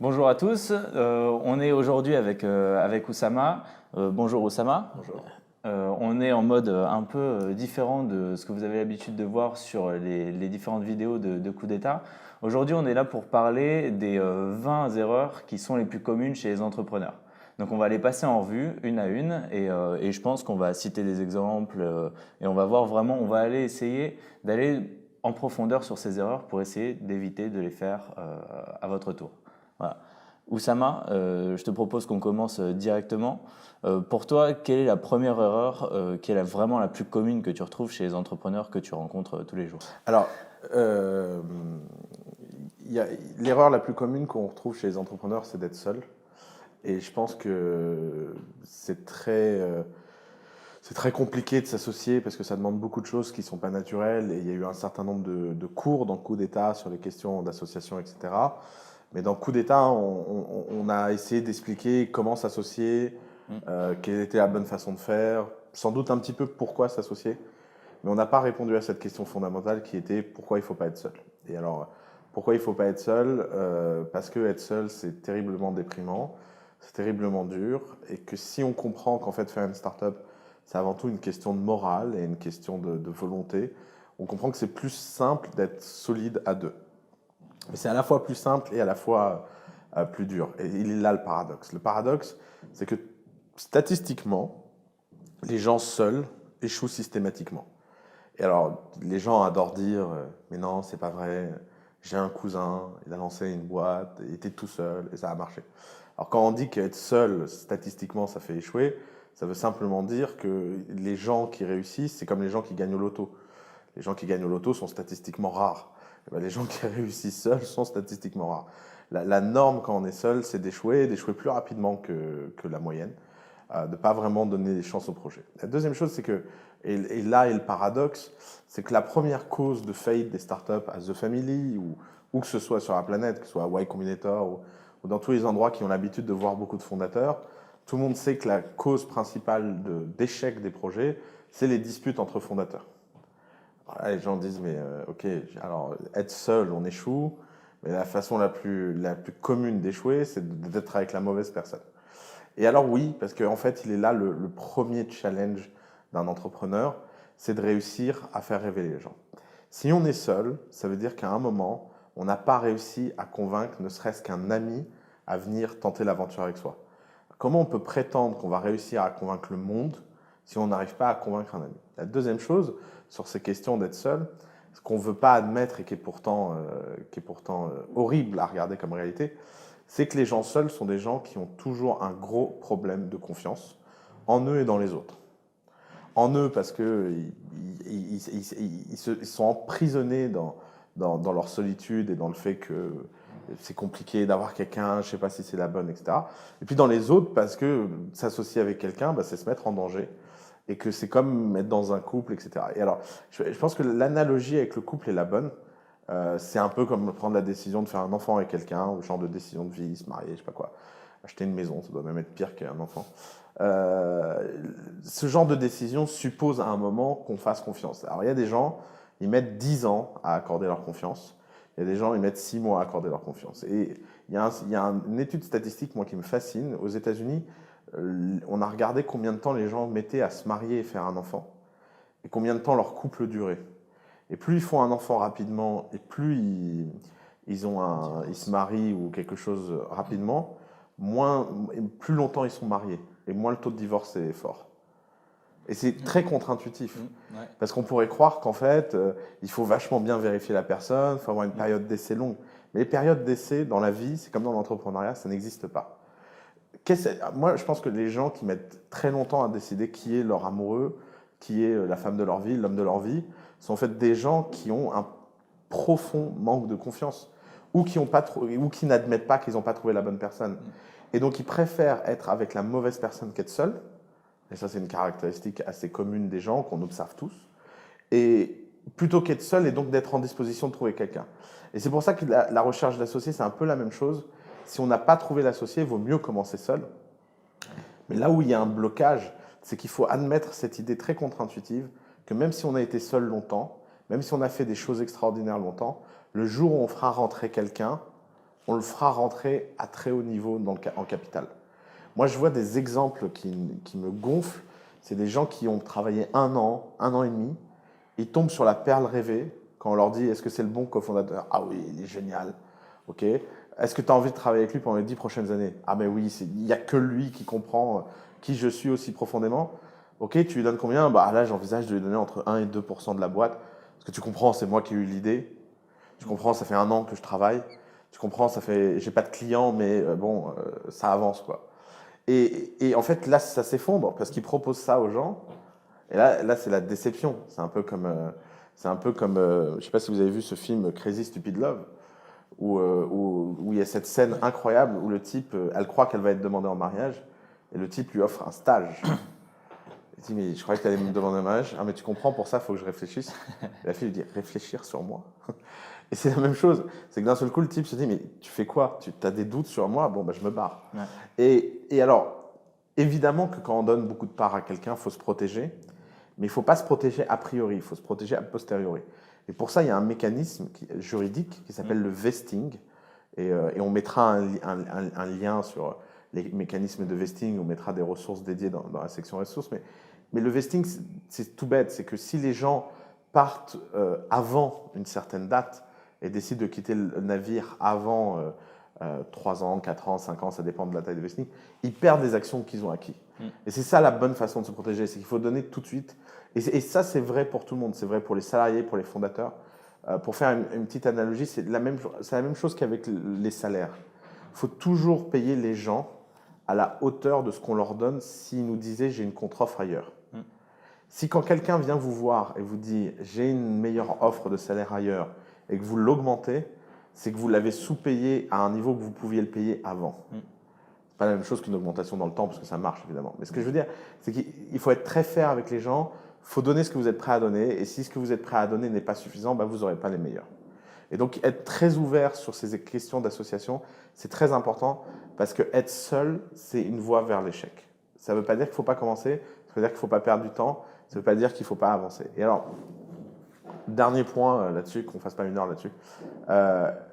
Bonjour à tous, on est aujourd'hui avec Oussama. Bonjour Oussama. Bonjour. On est en mode un peu différent de ce que vous avez l'habitude de voir sur les différentes vidéos de coups d'État. Aujourd'hui, on est là pour parler des 20 erreurs qui sont les plus communes chez les entrepreneurs. Donc on va les passer en revue une à une et je pense qu'on va citer des exemples et on va voir vraiment, on va aller essayer d'aller en profondeur sur ces erreurs pour essayer d'éviter de les faire à votre tour. Voilà. Oussama, je te propose qu'on commence directement. Pour toi, quelle est la première erreur qui est vraiment la plus commune que tu retrouves chez les entrepreneurs que tu rencontres tous les jours? Alors, euh, l'erreur la plus commune qu'on retrouve chez les entrepreneurs, c'est d'être seul. Et je pense que c'est très compliqué de s'associer parce que ça demande beaucoup de choses qui ne sont pas naturelles. Et il y a eu un certain nombre de cours dans Coup d'État sur les questions d'association, etc. Mais dans Coup d'État, on a essayé d'expliquer comment s'associer, quelle était la bonne façon de faire, sans doute un petit peu pourquoi s'associer. Mais on n'a pas répondu à cette question fondamentale qui était pourquoi il ne faut pas être seul. Et alors, pourquoi il ne faut pas être seul Parce que être seul, c'est terriblement déprimant, c'est terriblement dur, et que si on comprend qu'en fait faire une start-up, c'est avant tout une question de morale et une question de volonté, on comprend que c'est plus simple d'être solide à deux. Mais c'est à la fois plus simple et à la fois plus dur. Et il est là le paradoxe. Le paradoxe, c'est que statistiquement, les gens seuls échouent systématiquement. Et alors, les gens adorent dire mais non, c'est pas vrai. J'ai un cousin, il a lancé une boîte, il était tout seul et ça a marché. Alors, quand on dit qu'être seul, statistiquement, ça fait échouer, ça veut simplement dire que les gens qui réussissent, c'est comme les gens qui gagnent au loto. Les gens qui gagnent au loto sont statistiquement rares. Et ben, les gens qui réussissent seuls sont statistiquement rares. La norme quand on est seul, c'est d'échouer plus rapidement que la moyenne, de ne pas vraiment donner des chances au projet. La deuxième chose, c'est que, et là est le paradoxe, c'est que la première cause de faillite des startups à The Family, ou où que ce soit sur la planète, que ce soit à Y Combinator ou dans tous les endroits qui ont l'habitude de voir beaucoup de fondateurs, tout le monde sait que la cause principale d'échec des projets, c'est les disputes entre fondateurs. Voilà, les gens disent, mais ok, alors être seul, on échoue, mais la façon la plus commune d'échouer, c'est d'être avec la mauvaise personne. Et alors oui, parce qu'en fait, il est là le premier challenge d'un entrepreneur, c'est de réussir à faire rêver les gens. Si on est seul, ça veut dire qu'à un moment, on n'a pas réussi à convaincre ne serait-ce qu'un ami à venir tenter l'aventure avec soi. Comment on peut prétendre qu'on va réussir à convaincre le monde si on n'arrive pas à convaincre un ami? La deuxième chose, sur ces questions d'être seul, ce qu'on ne veut pas admettre et qui est pourtant horrible à regarder comme réalité, c'est que les gens seuls sont des gens qui ont toujours un gros problème de confiance en eux et dans les autres. En eux parce qu'ils ils sont emprisonnés dans leur solitude et dans le fait que c'est compliqué d'avoir quelqu'un, je ne sais pas si c'est la bonne, etc. Et puis dans les autres parce que s'associer avec quelqu'un, bah, c'est se mettre en danger et que c'est comme être dans un couple, etc. Et alors, je pense que l'analogie avec le couple est la bonne. C'est un peu comme prendre la décision de faire un enfant avec quelqu'un, ou genre de décision de vie, se marier, je sais pas quoi, acheter une maison, ça doit même être pire qu'un enfant. Euh, Ce genre de décision suppose à un moment qu'on fasse confiance. Alors il y a des gens, ils mettent 10 ans à accorder leur confiance. Il y a des gens, ils mettent 6 mois à accorder leur confiance. Et il y a une étude statistique, moi, qui me fascine. Aux États-Unis, on a regardé combien de temps les gens mettaient à se marier et faire un enfant, et combien de temps leur couple durait. Et plus ils font un enfant rapidement, et plus ils se marient ou quelque chose rapidement, plus longtemps ils sont mariés, et moins le taux de divorce est fort. Et c'est très contre-intuitif. Ouais. Parce qu'on pourrait croire qu'en fait, il faut vachement bien vérifier la personne, il faut avoir une période d'essai longue. Mais les périodes d'essai dans la vie, c'est comme dans l'entrepreneuriat, ça n'existe pas. Moi, je pense que les gens qui mettent très longtemps à décider qui est leur amoureux, qui est la femme de leur vie, l'homme de leur vie, sont en fait des gens qui ont un profond manque de confiance ou ou qui n'admettent pas qu'ils n'ont pas trouvé la bonne personne. Et donc, ils préfèrent être avec la mauvaise personne qu'être seul. Et ça, c'est une caractéristique assez commune des gens qu'on observe tous. Et plutôt qu'être seul et donc d'être en disposition de trouver quelqu'un. Et c'est pour ça que la recherche d'associés, c'est un peu la même chose. Si on n'a pas trouvé l'associé, il vaut mieux commencer seul. Mais là où il y a un blocage, c'est qu'il faut admettre cette idée très contre-intuitive que même si on a été seul longtemps, même si on a fait des choses extraordinaires longtemps, le jour où on fera rentrer quelqu'un, on le fera rentrer à très haut niveau en capital. Moi, je vois des exemples qui me gonflent. C'est des gens qui ont travaillé un an et demi. Ils tombent sur la perle rêvée quand on leur dit est-ce que c'est le bon cofondateur? Ah oui, il est génial. Ok. Est-ce que tu as envie de travailler avec lui pendant les 10 prochaines années? Ah mais oui, il n'y a que lui qui comprend qui je suis aussi profondément. Ok, tu lui donnes combien? Bah là, j'envisage de lui donner entre 1 et 2% de la boîte. Parce que tu comprends, c'est moi qui ai eu l'idée. Tu comprends, ça fait un an que je travaille. Tu comprends, j'ai pas de clients, mais ça avance quoi. Et en fait, là, ça s'effondre parce qu'ils proposent ça aux gens. Et là c'est la déception. C'est un peu comme, je ne sais pas si vous avez vu ce film Crazy Stupid Love, où il y a cette scène incroyable où le type, elle croit qu'elle va être demandée en mariage, et le type lui offre un stage. Il dit, mais je croyais que tu allais me demander un mariage. Ah, mais tu comprends, pour ça, il faut que je réfléchisse. Et la fille lui dit, réfléchir sur moi. Et c'est la même chose. C'est que d'un seul coup, le type se dit, mais tu fais quoi? Tu as des doutes sur moi? Bon, bah, je me barre. Ouais. Et alors, évidemment que quand on donne beaucoup de parts à quelqu'un, il faut se protéger. Mais il ne faut pas se protéger a priori, il faut se protéger a posteriori. Et pour ça, il y a un mécanisme juridique qui s'appelle le vesting. Et on mettra un lien sur les mécanismes de vesting, on mettra des ressources dédiées dans la section ressources. Mais le vesting, c'est tout bête. C'est que si les gens partent avant une certaine date et décident de quitter le navire avant 3 ans, 4 ans, 5 ans, ça dépend de la taille de vesting, ils perdent les actions qu'ils ont acquises. Et c'est ça la bonne façon de se protéger, c'est qu'il faut donner tout de suite. Et ça, c'est vrai pour tout le monde. C'est vrai pour les salariés, pour les fondateurs. Pour faire une petite analogie, c'est la même chose qu'avec les salaires. Il faut toujours payer les gens à la hauteur de ce qu'on leur donne s'ils nous disaient « j'ai une contre-offre ailleurs ». Si quand quelqu'un vient vous voir et vous dit « j'ai une meilleure offre de salaire ailleurs » et que vous l'augmentez, c'est que vous l'avez sous-payé à un niveau que vous pouviez le payer avant. C'est pas la même chose qu'une augmentation dans le temps, parce que ça marche évidemment. Mais ce que je veux dire, c'est qu'il faut être très fair avec les gens, il faut donner ce que vous êtes prêt à donner, et si ce que vous êtes prêt à donner n'est pas suffisant, bah, vous n'aurez pas les meilleurs. Et donc être très ouvert sur ces questions d'association, c'est très important, parce que être seul, c'est une voie vers l'échec. Ça ne veut pas dire qu'il ne faut pas commencer, ça veut dire qu'il ne faut pas perdre du temps, ça ne veut pas dire qu'il ne faut pas avancer. Et alors, dernier point là-dessus, qu'on ne fasse pas 1 heure là-dessus,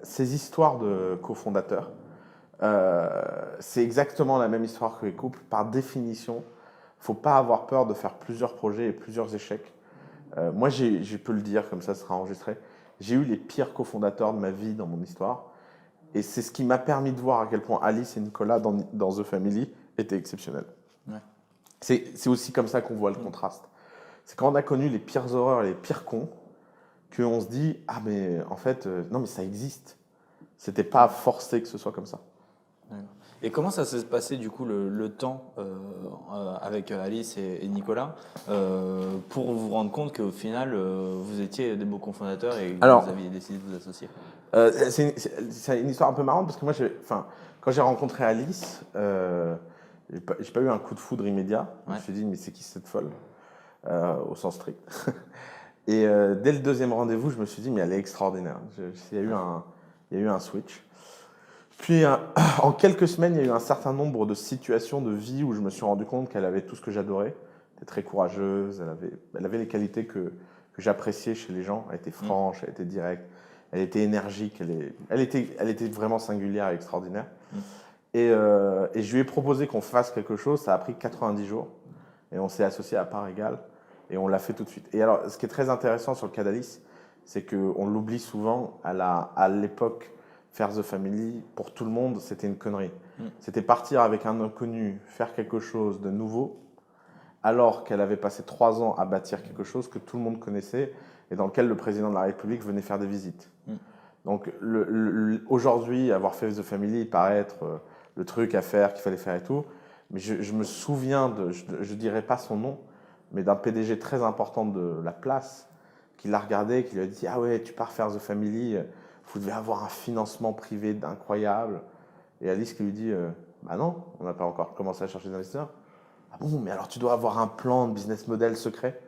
ces histoires de cofondateurs, c'est exactement la même histoire que les couples. Par définition, il ne faut pas avoir peur de faire plusieurs projets et plusieurs échecs. Moi, je peux le dire, comme ça sera enregistré, j'ai eu les pires cofondateurs de ma vie dans mon histoire. Et c'est ce qui m'a permis de voir à quel point Alice et Nicolas dans The Family étaient exceptionnels. Ouais. C'est aussi comme ça qu'on voit le contraste. C'est quand on a connu les pires horreurs et les pires cons qu'on se dit « Ah, mais en fait, non, mais ça existe. C'était pas forcé que ce soit comme ça. » Et comment ça s'est passé du coup le temps avec Alice et Nicolas pour vous rendre compte qu'au final vous étiez des beaux cofondateurs et que vous aviez décidé de vous associer? C'est une histoire un peu marrante parce que moi, quand j'ai rencontré Alice, j'ai pas eu un coup de foudre immédiat. Ouais. Je me suis dit mais c'est qui cette folle au sens strict. Et dès le deuxième rendez-vous, je me suis dit mais elle est extraordinaire. Il y a eu un switch. Puis, en quelques semaines, il y a eu un certain nombre de situations de vie où je me suis rendu compte qu'elle avait tout ce que j'adorais. Elle était très courageuse, elle avait les qualités que j'appréciais chez les gens. Elle était franche, elle était directe, elle était énergique, elle était vraiment singulière et extraordinaire. Et je lui ai proposé qu'on fasse quelque chose, ça a pris 90 jours. Et on s'est associés à part égale et on l'a fait tout de suite. Et alors, ce qui est très intéressant sur le cas d'Alice, c'est qu'on l'oublie souvent, à l'époque, faire The Family, pour tout le monde, c'était une connerie. C'était partir avec un inconnu, faire quelque chose de nouveau, alors qu'elle avait passé 3 ans à bâtir quelque chose que tout le monde connaissait et dans lequel le président de la République venait faire des visites. Donc aujourd'hui, avoir fait The Family paraît être le truc à faire, qu'il fallait faire et tout, mais je me souviens, je ne dirais pas son nom, mais d'un PDG très important de la place qui l'a regardé et qui lui a dit « Ah ouais, tu pars faire The Family ». Vous devez avoir un financement privé incroyable. Et Alice qui lui dit bah non, on n'a pas encore commencé à chercher des investisseurs. Ah bon, mais alors tu dois avoir un plan de business model secret.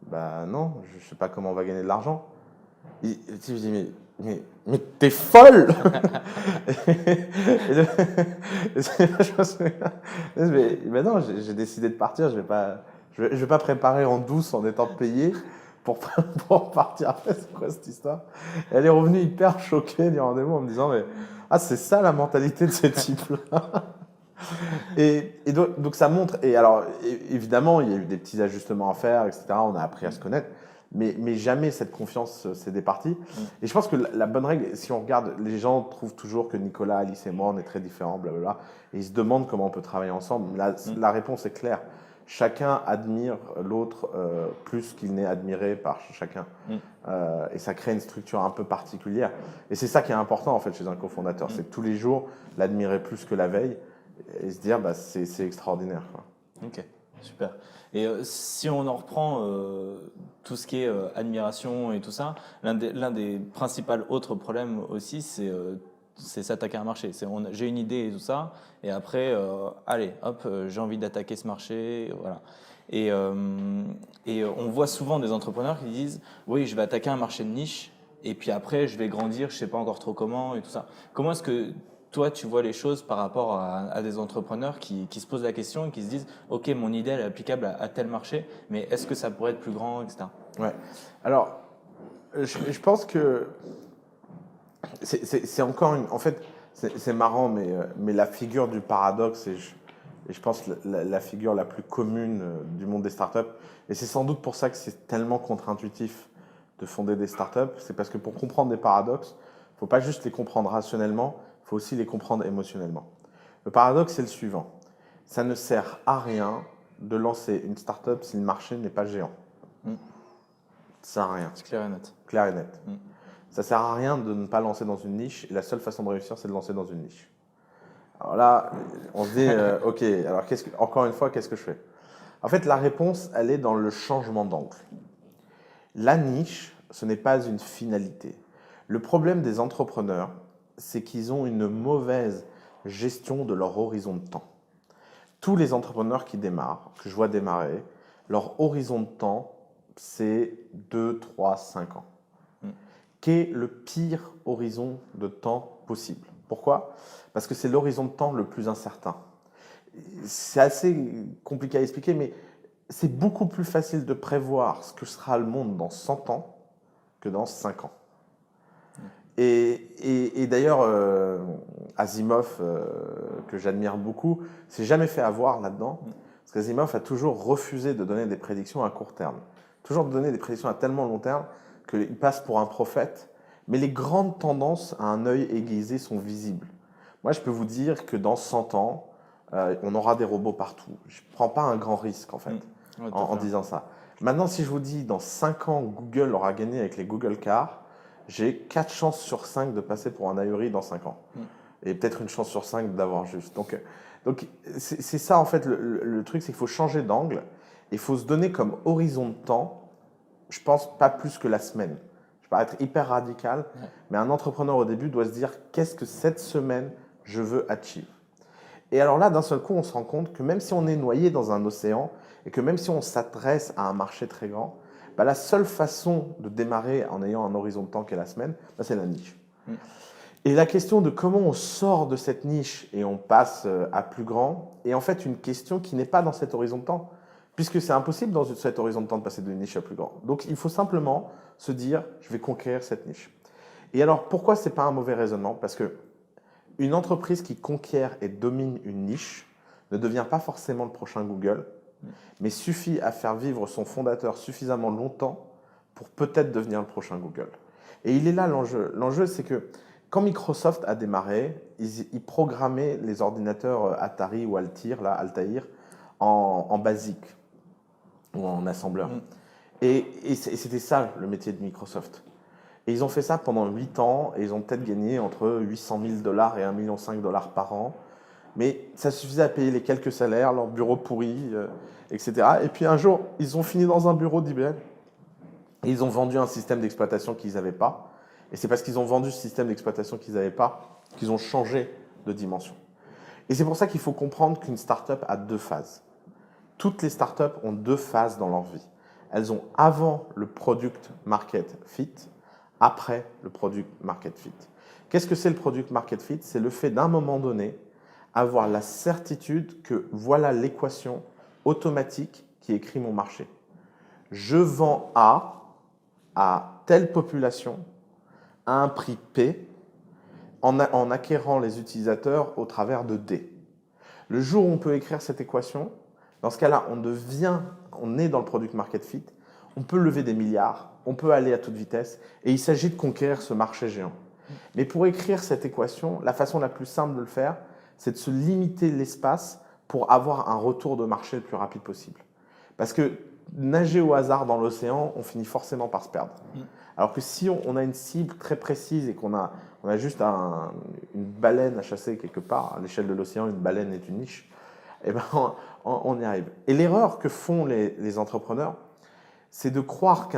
Bah non, je ne sais pas comment on va gagner de l'argent. Et je dis mais t'es folle. Je me souviens, mais non, j'ai décidé de partir, je vais pas préparer en douce en étant payé pour partir. Après, c'est quoi cette histoire? Elle est revenue hyper choquée du rendez-vous en me disant mais Ah, c'est ça la mentalité de ces types-là. Et donc, ça montre, et alors évidemment, il y a eu des petits ajustements à faire, etc. On a appris à se connaître, mais jamais cette confiance s'est départie. Et je pense que la bonne règle, si on regarde, les gens trouvent toujours que Nicolas, Alice et moi, on est très différents, blablabla, et ils se demandent comment on peut travailler ensemble. La réponse est claire. Chacun admire l'autre plus qu'il n'est admiré par chacun. Et ça crée une structure un peu particulière. Et c'est ça qui est important en fait chez un cofondateur, c'est que tous les jours, l'admirer plus que la veille et se dire c'est extraordinaire, quoi. Ok, super. Et si on en reprend tout ce qui est admiration et tout ça, l'un des principaux autres problèmes aussi, c'est s'attaquer à un marché. J'ai une idée et tout ça, et après, allez, hop, j'ai envie d'attaquer ce marché, voilà. Et on voit souvent des entrepreneurs qui disent, oui, je vais attaquer un marché de niche, et puis après, je vais grandir, je sais pas encore trop comment et tout ça. Comment est-ce que toi, tu vois les choses par rapport à des entrepreneurs qui se posent la question et qui se disent, OK, mon idée elle est applicable à tel marché, mais est-ce que ça pourrait être plus grand, etc. Ouais. Alors, je pense que c'est encore une. En fait, c'est marrant, mais la figure du paradoxe et je pense la figure la plus commune du monde des startups. Et c'est sans doute pour ça que c'est tellement contre-intuitif de fonder des startups. C'est parce que pour comprendre des paradoxes, il ne faut pas juste les comprendre rationnellement, il faut aussi les comprendre émotionnellement. Le paradoxe, c'est le suivant. Ça ne sert à rien de lancer une startup si le marché n'est pas géant. Ça sert à rien. C'est clair et net. Clair et net. Ça sert à rien de ne pas lancer dans une niche. Et la seule façon de réussir, c'est de lancer dans une niche. Alors là, on se dit, OK, alors encore une fois, qu'est-ce que je fais? En fait, la réponse, elle est dans le changement d'angle. La niche, ce n'est pas une finalité. Le problème des entrepreneurs, c'est qu'ils ont une mauvaise gestion de leur horizon de temps. Tous les entrepreneurs qui démarrent, que je vois démarrer, leur horizon de temps, c'est 2, 3, 5 ans. Qu'est le pire horizon de temps possible? Pourquoi? Parce que c'est l'horizon de temps le plus incertain. C'est assez compliqué à expliquer, mais c'est beaucoup plus facile de prévoir ce que sera le monde dans 100 ans que dans 5 ans. Et d'ailleurs, Asimov, que j'admire beaucoup, s'est jamais fait avoir là-dedans, parce qu'Asimov a toujours refusé de donner des prédictions à court terme. Toujours de donner des prédictions à tellement long terme qu'il passe pour un prophète, mais les grandes tendances à un œil aiguisé sont visibles. Moi, je peux vous dire que dans 100 ans, on aura des robots partout. Je ne prends pas un grand risque, en fait, en disant ça. Maintenant, si je vous dis, dans 5 ans, Google aura gagné avec les Google Cars, j'ai 4 chances sur 5 de passer pour un ahuri dans 5 ans. Et peut-être une chance sur 5 d'avoir juste. Donc c'est ça, en fait, le truc, c'est qu'il faut changer d'angle. Il faut se donner comme horizon de temps, je pense, pas plus que la semaine. Je vais pas être hyper radical, mais un entrepreneur au début doit se dire, qu'est-ce que cette semaine, je veux achieve? Et alors là, d'un seul coup, on se rend compte que même si on est noyé dans un océan et que même si on s'adresse à un marché très grand, la seule façon de démarrer en ayant un horizon de temps qu'est la semaine, c'est la niche. Et la question de comment on sort de cette niche et on passe à plus grand est en fait une question qui n'est pas dans cet horizon de temps, puisque c'est impossible dans cet horizon de temps de passer d'une niche à plus grand. Donc il faut simplement se dire, je vais conquérir cette niche. Et alors pourquoi ce n'est pas un mauvais raisonnement? Parce que une entreprise qui conquiert et domine une niche ne devient pas forcément le prochain Google, mais suffit à faire vivre son fondateur suffisamment longtemps pour peut-être devenir le prochain Google. Et il est là l'enjeu. L'enjeu, c'est que quand Microsoft a démarré, ils programmaient les ordinateurs Atari ou Altair en BASIC ou en assembleur. Et c'était ça le métier de Microsoft. Et ils ont fait ça pendant 8 ans et ils ont peut-être gagné entre 800 000 $ et 1,5 million $ par an. Mais ça suffisait à payer les quelques salaires, leur bureau pourri, etc. Et puis un jour, ils ont fini dans un bureau d'IBM et ils ont vendu un système d'exploitation qu'ils n'avaient pas. Et c'est parce qu'ils ont vendu ce système d'exploitation qu'ils n'avaient pas qu'ils ont changé de dimension. Et c'est pour ça qu'il faut comprendre qu'une startup a 2 phases. Toutes les startups ont 2 phases dans leur vie. Elles ont avant le product market fit, après le product market fit. Qu'est-ce que c'est le product market fit? C'est le fait d'un moment donné avoir la certitude que voilà l'équation automatique qui écrit mon marché. Je vends A à telle population à un prix P en acquérant les utilisateurs au travers de D. Le jour où on peut écrire cette équation, dans ce cas-là, on est dans le product market fit, on peut lever des milliards, on peut aller à toute vitesse, et il s'agit de conquérir ce marché géant. Mais pour écrire cette équation, la façon la plus simple de le faire, c'est de se limiter l'espace pour avoir un retour de marché le plus rapide possible. Parce que nager au hasard dans l'océan, on finit forcément par se perdre. Alors que si on a une cible très précise et qu'on a juste une baleine à chasser quelque part, à l'échelle de l'océan, une baleine est une niche, eh ben on y arrive. Et l'erreur que font les entrepreneurs, c'est de croire que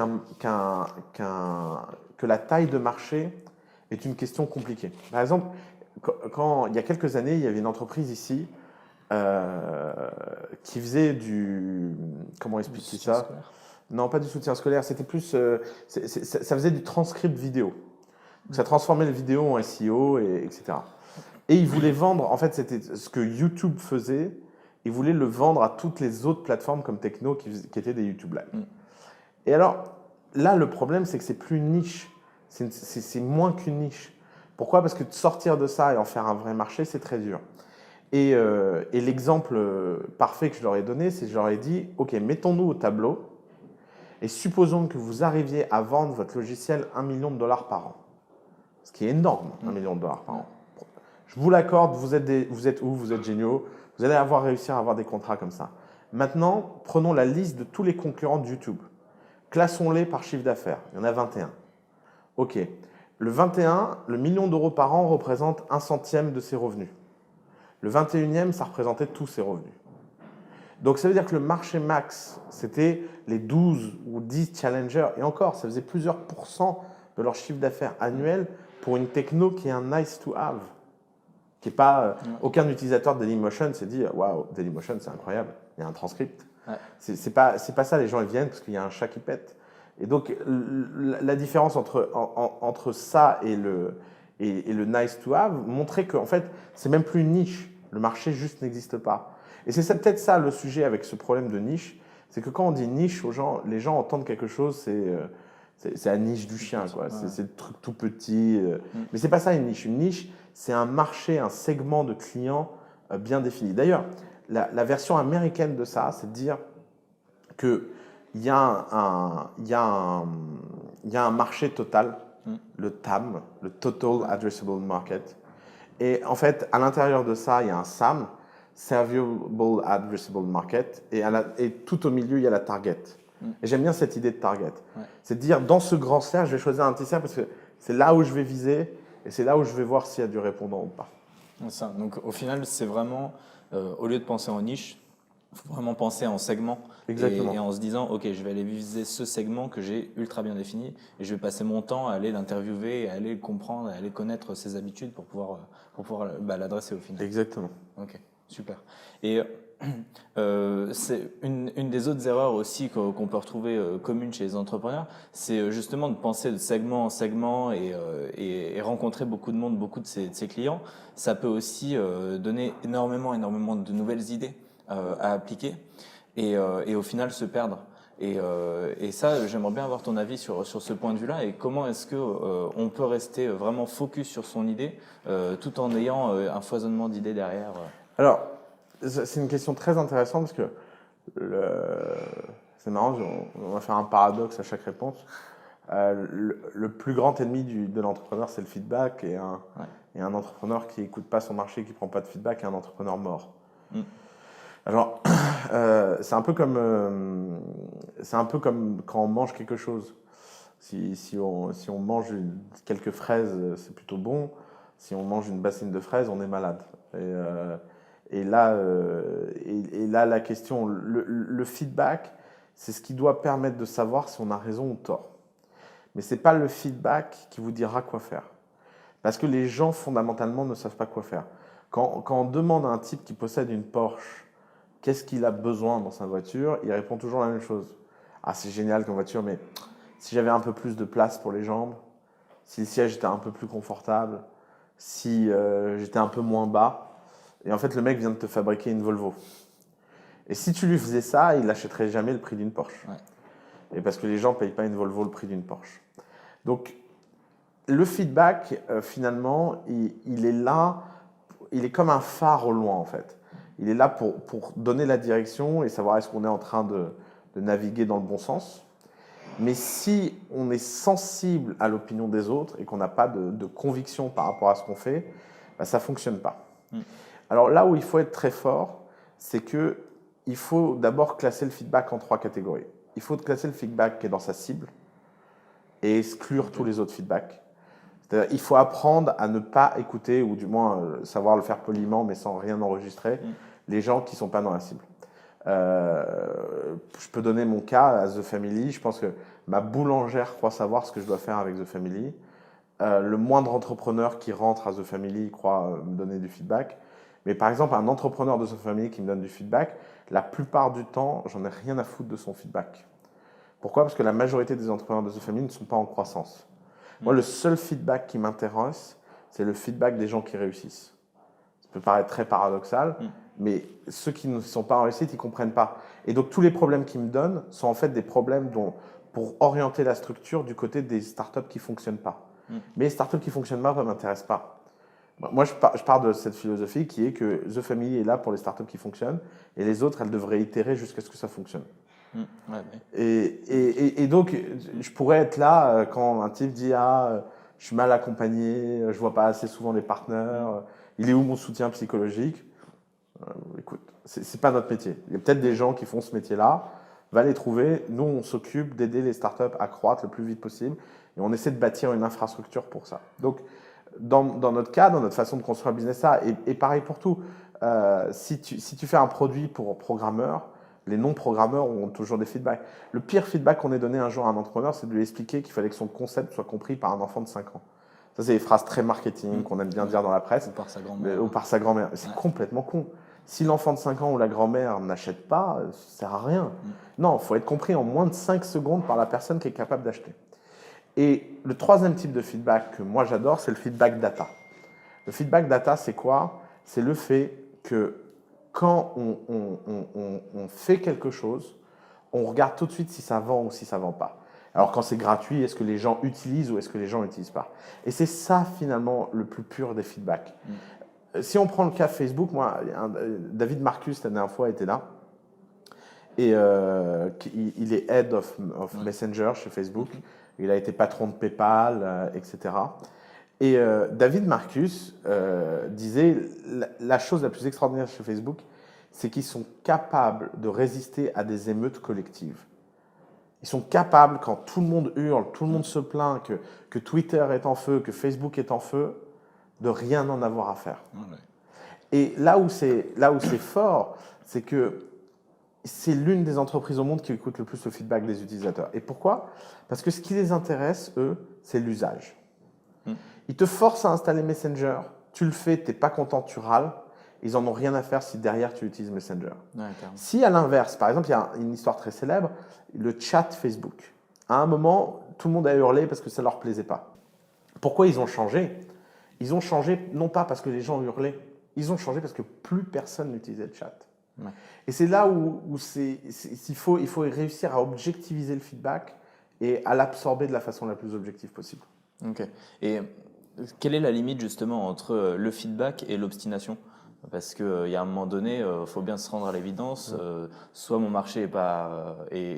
la taille de marché est une question compliquée. Par exemple, quand il y a quelques années, il y avait une entreprise ici qui faisait comment expliquer ça ? Non, pas du soutien scolaire, c'était plus, ça faisait du transcript vidéo. Donc, ça transformait le vidéo en SEO, etc. Et ils voulaient vendre, en fait, c'était ce que YouTube faisait, ils voulaient le vendre à toutes les autres plateformes comme Techno qui étaient des YouTube Live. Et alors, là, le problème, c'est que c'est plus une niche, c'est moins qu'une niche. Pourquoi ? Parce que de sortir de ça et en faire un vrai marché, c'est très dur. Et l'exemple parfait que je leur ai donné, c'est que je leur ai dit, OK, mettons-nous au tableau et supposons que vous arriviez à vendre votre logiciel $1 million par an. Ce qui est énorme, $1 million par an. Je vous l'accorde, vous êtes géniaux, vous allez réussir à avoir des contrats comme ça. Maintenant, prenons la liste de tous les concurrents de YouTube. Classons-les par chiffre d'affaires. Il y en a 21. OK. Le 21, le $1 million par an représente 1/100 de ses revenus. Le 21e, ça représentait tous ses revenus. Donc ça veut dire que le marché max, c'était les 12 ou 10 challengers. Et encore, ça faisait plusieurs pourcents de leur chiffre d'affaires annuel pour une techno qui est un nice to have. Qui est pas, aucun utilisateur de Dailymotion s'est dit « Waouh, Dailymotion, c'est incroyable, il y a un transcript. Ouais. » C'est pas ça, les gens ils viennent parce qu'il y a un chat qui pète. Et donc, la différence entre ça et le nice to have montrait qu'en fait, c'est même plus une niche. Le marché juste n'existe pas. Et c'est peut-être ça le sujet avec ce problème de niche, c'est que quand on dit niche aux gens, les gens entendent quelque chose, c'est la niche du chien, quoi. Ouais. C'est le truc tout petit. Mais c'est pas ça une niche. Une niche, c'est un marché, un segment de clients bien défini. D'ailleurs, la version américaine de ça, c'est de dire qu'il y a un marché total, le TAM, le Total Addressable Market. Et en fait, à l'intérieur de ça, il y a un SAM, Serviceable Addressable Market, et tout au milieu, il y a la Target. Et j'aime bien cette idée de Target. Ouais. C'est de dire, dans ce grand cercle, je vais choisir un petit cercle parce que c'est là où je vais viser et c'est là où je vais voir s'il y a du répondant ou pas. Ça. Donc au final, c'est vraiment, au lieu de penser en niche, il faut vraiment penser en segment. Exactement. Et en se disant, OK, je vais aller viser ce segment que j'ai ultra bien défini et je vais passer mon temps à aller l'interviewer, à aller le comprendre, à aller connaître ses habitudes pour pouvoir l'adresser au final. Exactement. OK, super. Et c'est une des autres erreurs aussi qu'on peut retrouver communes chez les entrepreneurs, c'est justement de penser de segment en segment et rencontrer beaucoup de monde, beaucoup de ses clients. Ça peut aussi donner énormément de nouvelles idées à appliquer et au final se perdre. Et ça, j'aimerais bien avoir ton avis sur ce point de vue-là et comment est-ce qu'on peut rester vraiment focus sur son idée tout en ayant un foisonnement d'idées derrière. Alors, c'est une question très intéressante parce que c'est marrant, on va faire un paradoxe à chaque réponse. Le plus grand ennemi de l'entrepreneur, c'est le feedback et un entrepreneur qui n'écoute pas son marché, qui ne prend pas de feedback, est un entrepreneur mort. Alors, c'est un peu comme quand on mange quelque chose. Si on mange quelques fraises, c'est plutôt bon. Si on mange une bassine de fraises, on est malade. Et là, la question, le feedback, c'est ce qui doit permettre de savoir si on a raison ou tort. Mais ce n'est pas le feedback qui vous dira quoi faire. Parce que les gens, fondamentalement, ne savent pas quoi faire. Quand on demande à un type qui possède une Porsche, qu'est-ce qu'il a besoin dans sa voiture, il répond toujours la même chose. Ah, c'est génial comme voiture, mais si j'avais un peu plus de place pour les jambes, si le siège était un peu plus confortable, si j'étais un peu moins bas. Et en fait, le mec vient de te fabriquer une Volvo. Et si tu lui faisais ça, il n'achèterait jamais le prix d'une Porsche. Ouais. Et parce que les gens ne payent pas une Volvo le prix d'une Porsche. Donc, Le feedback, finalement, il est là, il est comme un phare au loin, en fait. Il est là pour donner la direction et savoir est-ce qu'on est en train de naviguer dans le bon sens. Mais si on est sensible à l'opinion des autres et qu'on n'a pas de conviction par rapport à ce qu'on fait, bah, ça ne fonctionne pas. Alors là où il faut être très fort, c'est qu'il faut d'abord classer le feedback en 3 catégories. Il faut classer le feedback qui est dans sa cible et exclure tous les autres feedbacks. C'est-à-dire, il faut apprendre à ne pas écouter, ou du moins savoir le faire poliment, mais sans rien enregistrer, les gens qui ne sont pas dans la cible. Je peux donner mon cas à The Family. Je pense que ma boulangère croit savoir ce que je dois faire avec The Family. Le moindre entrepreneur qui rentre à The Family croit me donner du feedback. Mais par exemple, un entrepreneur de The Family qui me donne du feedback, la plupart du temps, j'en ai rien à foutre de son feedback. Pourquoi? Parce que la majorité des entrepreneurs de The Family ne sont pas en croissance. Moi, le seul feedback qui m'intéresse, c'est le feedback des gens qui réussissent. Ça peut paraître très paradoxal, mais ceux qui ne sont pas en réussite, ils ne comprennent pas. Et donc, tous les problèmes qu'ils me donnent sont en fait des problèmes pour orienter la structure du côté des startups qui ne fonctionnent pas. Mais les startups qui ne fonctionnent pas ne m'intéressent pas. Moi, je pars de cette philosophie qui est que The Family est là pour les startups qui fonctionnent et les autres, elles devraient itérer jusqu'à ce que ça fonctionne. Et donc, je pourrais être là quand un type dit « Ah, je suis mal accompagné, je ne vois pas assez souvent les partenaires, il est où mon soutien psychologique ?» Écoute, ce n'est pas notre métier. Il y a peut-être des gens qui font ce métier-là, va les trouver. Nous, on s'occupe d'aider les startups à croître le plus vite possible et on essaie de bâtir une infrastructure pour ça. Donc, dans notre cas, dans notre façon de construire un business, ça, et pareil pour tout, si tu fais un produit pour programmeurs, les non-programmeurs ont toujours des feedbacks. Le pire feedback qu'on ait donné un jour à un entrepreneur, c'est de lui expliquer qu'il fallait que son concept soit compris par un enfant de 5 ans. Ça, c'est des phrases très marketing qu'on aime bien dire dans la presse. Ou par sa grand-mère. Ou par sa grand-mère. C'est complètement con. Si l'enfant de 5 ans ou la grand-mère n'achète pas, ça ne sert à rien. Non, il faut être compris en moins de 5 secondes par la personne qui est capable d'acheter. Et le troisième type de feedback que moi j'adore, c'est le feedback data. Le feedback data, c'est quoi? C'est le fait que quand on fait quelque chose, on regarde tout de suite si ça vend ou si ça ne vend pas. Alors quand c'est gratuit, est-ce que les gens utilisent ou est-ce que les gens n'utilisent pas? Et c'est ça finalement le plus pur des feedbacks. Si on prend le cas Facebook, moi, David Marcus la dernière fois était là. Et il est Head of Messenger chez Facebook. Il a été patron de PayPal, etc. Et David Marcus disait la chose la plus extraordinaire chez Facebook, c'est qu'ils sont capables de résister à des émeutes collectives. Ils sont capables, quand tout le monde hurle, tout le monde se plaint que Twitter est en feu, que Facebook est en feu, de rien en avoir à faire. Et là où c'est fort, c'est que c'est l'une des entreprises au monde qui écoute le plus le feedback des utilisateurs. Et pourquoi? Parce que ce qui les intéresse, eux, c'est l'usage. Ils te forcent à installer Messenger, tu le fais, tu n'es pas content, tu râles. Ils n'en ont rien à faire si derrière tu utilises Messenger. Si à l'inverse, par exemple, il y a une histoire très célèbre, le chat Facebook. À un moment, tout le monde a hurlé parce que ça ne leur plaisait pas. Pourquoi ils ont changé? Ils ont changé non pas parce que les gens hurlaient, ils ont changé parce que plus personne n'utilisait le chat. Et c'est là où il faut réussir à objectiviser le feedback et à l'absorber de la façon la plus objective possible. Ok. Et quelle est la limite justement entre le feedback et l'obstination? Parce qu'il y a un moment donné, il faut bien se rendre à l'évidence, soit mon marché n'est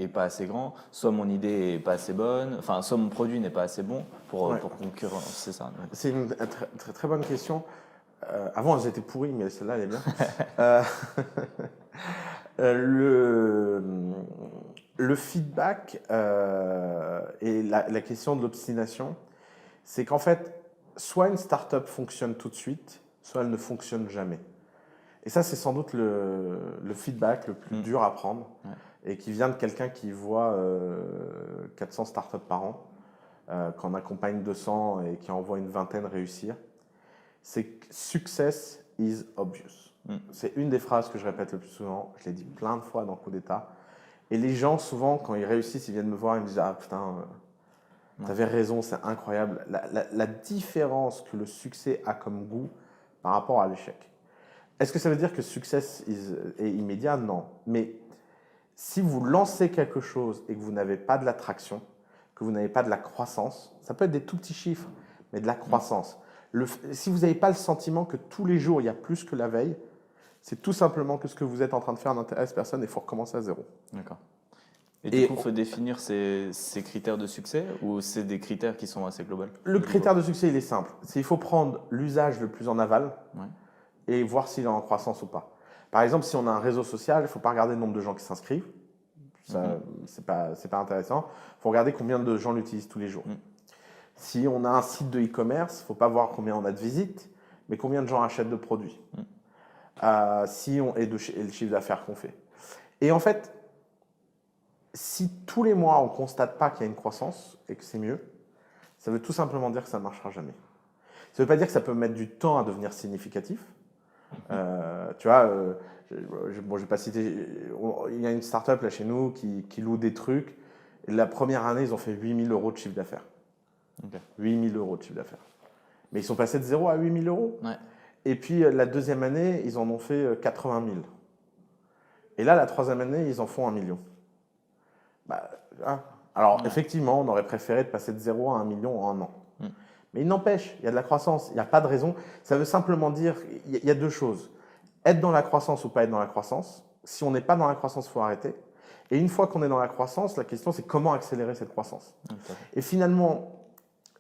pas assez grand, soit mon idée n'est pas assez bonne, enfin, soit mon produit n'est pas assez bon pour concurrencer ça. C'est une très, très bonne question. Avant, elles étaient pourries, mais celle-là, elle est bien. Le feedback et la question de l'obstination, c'est qu'en fait, soit une startup fonctionne tout de suite, soit elle ne fonctionne jamais. Et ça, c'est sans doute le feedback le plus dur à prendre et qui vient de quelqu'un qui voit 400 startups par an, qu'on accompagne 200 et qui envoie une vingtaine réussir. C'est « success is obvious ». C'est une des phrases que je répète le plus souvent. Je l'ai dit plein de fois dans Coup d'État. Et les gens, souvent, quand ils réussissent, ils viennent me voir et me disent « Ah putain, t'avais raison, c'est incroyable ». La différence que le succès a comme goût par rapport à l'échec. Est-ce que ça veut dire que success est immédiat? Non. Mais si vous lancez quelque chose et que vous n'avez pas de l'attraction, que vous n'avez pas de la croissance, ça peut être des tout petits chiffres, mais de la croissance. Si vous n'avez pas le sentiment que tous les jours, il y a plus que la veille, c'est tout simplement que ce que vous êtes en train de faire n'intéresse personne et il faut recommencer à zéro. D'accord. Et du coup, il faut définir ces critères de succès ou c'est des critères qui sont assez globaux? Le critère de succès, il est simple. Il faut prendre l'usage le plus en aval et voir s'il est en croissance ou pas. Par exemple, si on a un réseau social, il ne faut pas regarder le nombre de gens qui s'inscrivent. C'est pas intéressant. Il faut regarder combien de gens l'utilisent tous les jours. Si on a un site de e-commerce, il ne faut pas voir combien on a de visites, mais combien de gens achètent de produits. Et le chiffre d'affaires qu'on fait. Et en fait, si tous les mois on ne constate pas qu'il y a une croissance et que c'est mieux, ça veut tout simplement dire que ça ne marchera jamais. Ça ne veut pas dire que ça peut mettre du temps à devenir significatif. Tu vois, bon, je vais pas citer, il y a une start-up là chez nous qui loue des trucs. Et la première année, ils ont fait 8 000 € de chiffre d'affaires. 8 000 € de chiffre d'affaires. Mais ils sont passés de 0 à 8 000 €. Ouais. Et puis la deuxième année, ils en ont fait 80 000. Et là, la troisième année, ils en font 1 million. Alors, effectivement, on aurait préféré de passer de 0 à 1 million en un an. Mais il n'empêche, il y a de la croissance, il n'y a pas de raison. Ça veut simplement dire, il y a deux choses. Être dans la croissance ou pas être dans la croissance. Si on n'est pas dans la croissance, il faut arrêter. Et une fois qu'on est dans la croissance, la question, c'est comment accélérer cette croissance. Et finalement,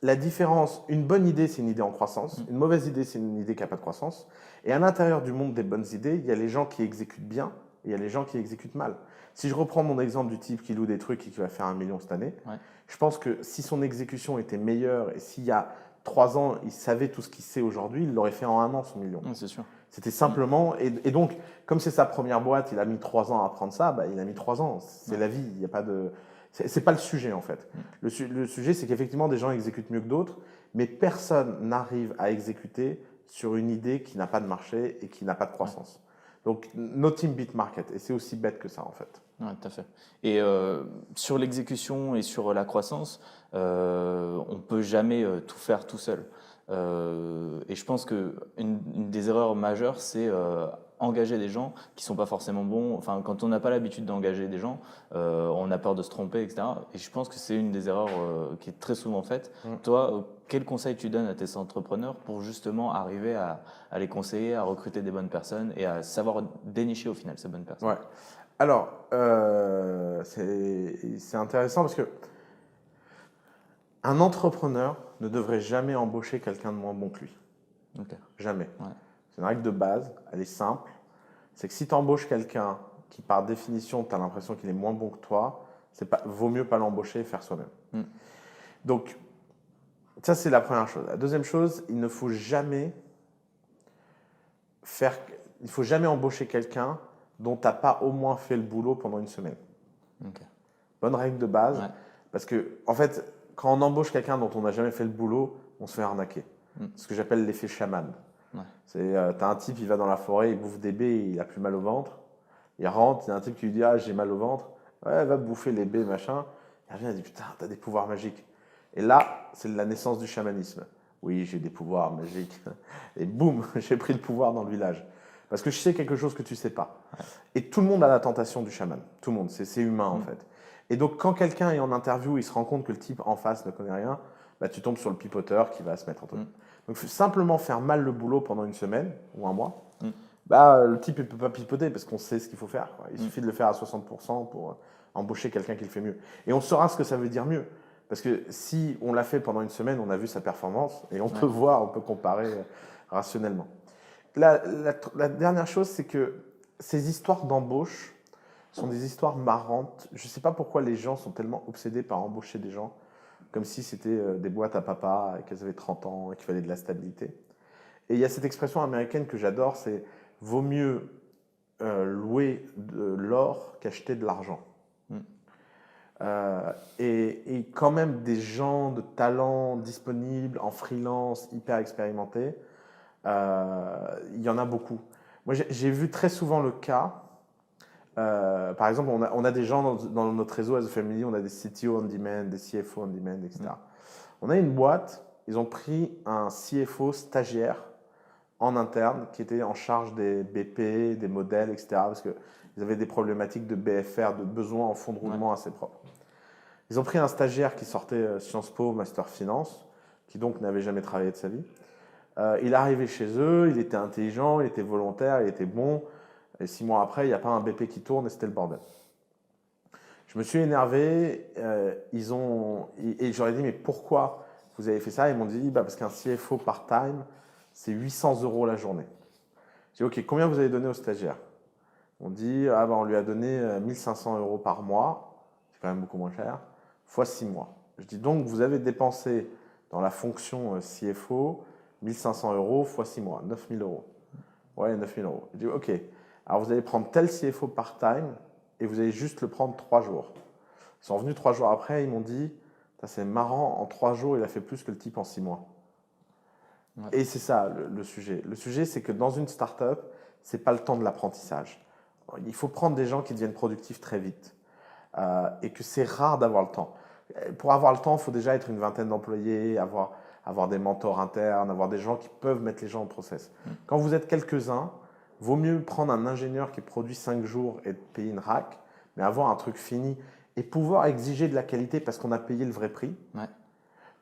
la différence, une bonne idée, c'est une idée en croissance. Une mauvaise idée, c'est une idée qui n'a pas de croissance. Et à l'intérieur du monde des bonnes idées, il y a les gens qui exécutent bien et il y a les gens qui exécutent mal. Si je reprends mon exemple du type qui loue des trucs et qui va faire 1 million cette année, je pense que si son exécution était meilleure et s'il y a 3 ans, il savait tout ce qu'il sait aujourd'hui, il l'aurait fait en 1 an, son million. C'est sûr. C'était simplement… Et donc, comme c'est sa première boîte, il a mis 3 ans à apprendre ça, il a mis 3 ans. C'est la vie, il n'y a pas de… C'est pas le sujet en fait. Le sujet, c'est qu'effectivement, des gens exécutent mieux que d'autres, mais personne n'arrive à exécuter sur une idée qui n'a pas de marché et qui n'a pas de croissance. Donc, no team beat market. Et c'est aussi bête que ça, en fait. Oui, tout à fait. Et sur l'exécution et sur la croissance, on ne peut jamais tout faire tout seul. Et je pense qu'une des erreurs majeures, c'est engager des gens qui ne sont pas forcément bons. Enfin, quand on n'a pas l'habitude d'engager des gens, on a peur de se tromper, etc. Et je pense que c'est une des erreurs qui est très souvent faite. Toi, quel conseil tu donnes à tes entrepreneurs pour justement arriver à les conseiller, à recruter des bonnes personnes et à savoir dénicher au final ces bonnes personnes? Ouais. Alors, c'est intéressant parce que un entrepreneur ne devrait jamais embaucher quelqu'un de moins bon que lui. Jamais. C'est une règle de base, elle est simple. C'est que si tu embauches quelqu'un qui, par définition, tu as l'impression qu'il est moins bon que toi, vaut mieux pas l'embaucher et faire soi-même. Donc, ça, c'est la première chose. La deuxième chose, il ne faut jamais embaucher quelqu'un dont tu n'as pas au moins fait le boulot pendant une semaine. Bonne règle de base. Parce que, en fait, quand on embauche quelqu'un dont on n'a jamais fait le boulot, on se fait arnaquer. Ce que j'appelle l'effet chaman. T'as un type, il va dans la forêt, il bouffe des baies, il a plus mal au ventre. Il rentre, il y a un type qui lui dit « Ah, j'ai mal au ventre. » Ouais, va bouffer les baies, machin. Il revient, il dit « Putain, t'as des pouvoirs magiques. » Et là, c'est la naissance du chamanisme. Oui, j'ai des pouvoirs magiques. Et boum, j'ai pris le pouvoir dans le village. Parce que je sais quelque chose que tu ne sais pas. Et tout le monde a la tentation du chaman. Tout le monde, c'est humain en fait. Et donc, quand quelqu'un est en interview, il se rend compte que le type en face ne connaît rien, tu tombes sur le pipoteur qui va se mettre en toi. Donc, simplement faire mal le boulot pendant une semaine ou un mois, le type ne peut pas pipoter parce qu'on sait ce qu'il faut faire. Il suffit de le faire à 60% pour embaucher quelqu'un qui le fait mieux. Et on saura ce que ça veut dire mieux. Parce que si on l'a fait pendant une semaine, on a vu sa performance et on peut voir, on peut comparer rationnellement. La dernière chose, c'est que ces histoires d'embauche sont des histoires marrantes. Je ne sais pas pourquoi les gens sont tellement obsédés par embaucher des gens, comme si c'était des boîtes à papa et qu'elles avaient 30 ans et qu'il fallait de la stabilité. Et il y a cette expression américaine que j'adore, c'est « vaut mieux louer de l'or qu'acheter de l'argent ». Et quand même des gens de talent disponibles, en freelance, hyper expérimentés, il y en a beaucoup. Moi, j'ai vu très souvent le cas, par exemple, on a des gens dans notre réseau as a family, on a des CTO on demand, des CFO on demand, etc. On a une boîte, ils ont pris un CFO stagiaire en interne qui était en charge des BP, des modèles, etc. parce qu'ils avaient des problématiques de BFR, de besoins en fonds de roulement assez propres. Ils ont pris un stagiaire qui sortait Sciences Po, Master Finance, qui donc n'avait jamais travaillé de sa vie. Il est arrivé chez eux, il était intelligent, il était volontaire, il était bon. Et 6 mois après, il n'y a pas un BP qui tourne et c'était le bordel. Je me suis énervé, et je leur ai dit, mais pourquoi vous avez fait ça? Ils m'ont dit, parce qu'un CFO part-time, c'est 800 € la journée. J'ai dit, ok, combien vous avez donné aux stagiaires? On dit, on lui a donné 1500 € par mois, c'est quand même beaucoup moins cher, fois 6 mois. Je dis, donc vous avez dépensé dans la fonction CFO 1500 € fois 6 mois, 9000 €. Ouais, 9000 €. Je dis, ok, alors vous allez prendre tel CFO part-time et vous allez juste le prendre 3 jours. Ils sont revenus 3 jours après, ils m'ont dit, c'est marrant, en 3 jours, il a fait plus que le type en 6 mois. Ouais. Et c'est ça le sujet. Le sujet, c'est que dans une start-up, ce n'est pas le temps de l'apprentissage. Il faut prendre des gens qui deviennent productifs très vite. Et que c'est rare d'avoir le temps. Pour avoir le temps, il faut déjà être une vingtaine d'employés, avoir des mentors internes, avoir des gens qui peuvent mettre les gens en process. Quand vous êtes quelques-uns, vaut mieux prendre un ingénieur qui produit 5 jours et payer une rack, mais avoir un truc fini et pouvoir exiger de la qualité parce qu'on a payé le vrai prix,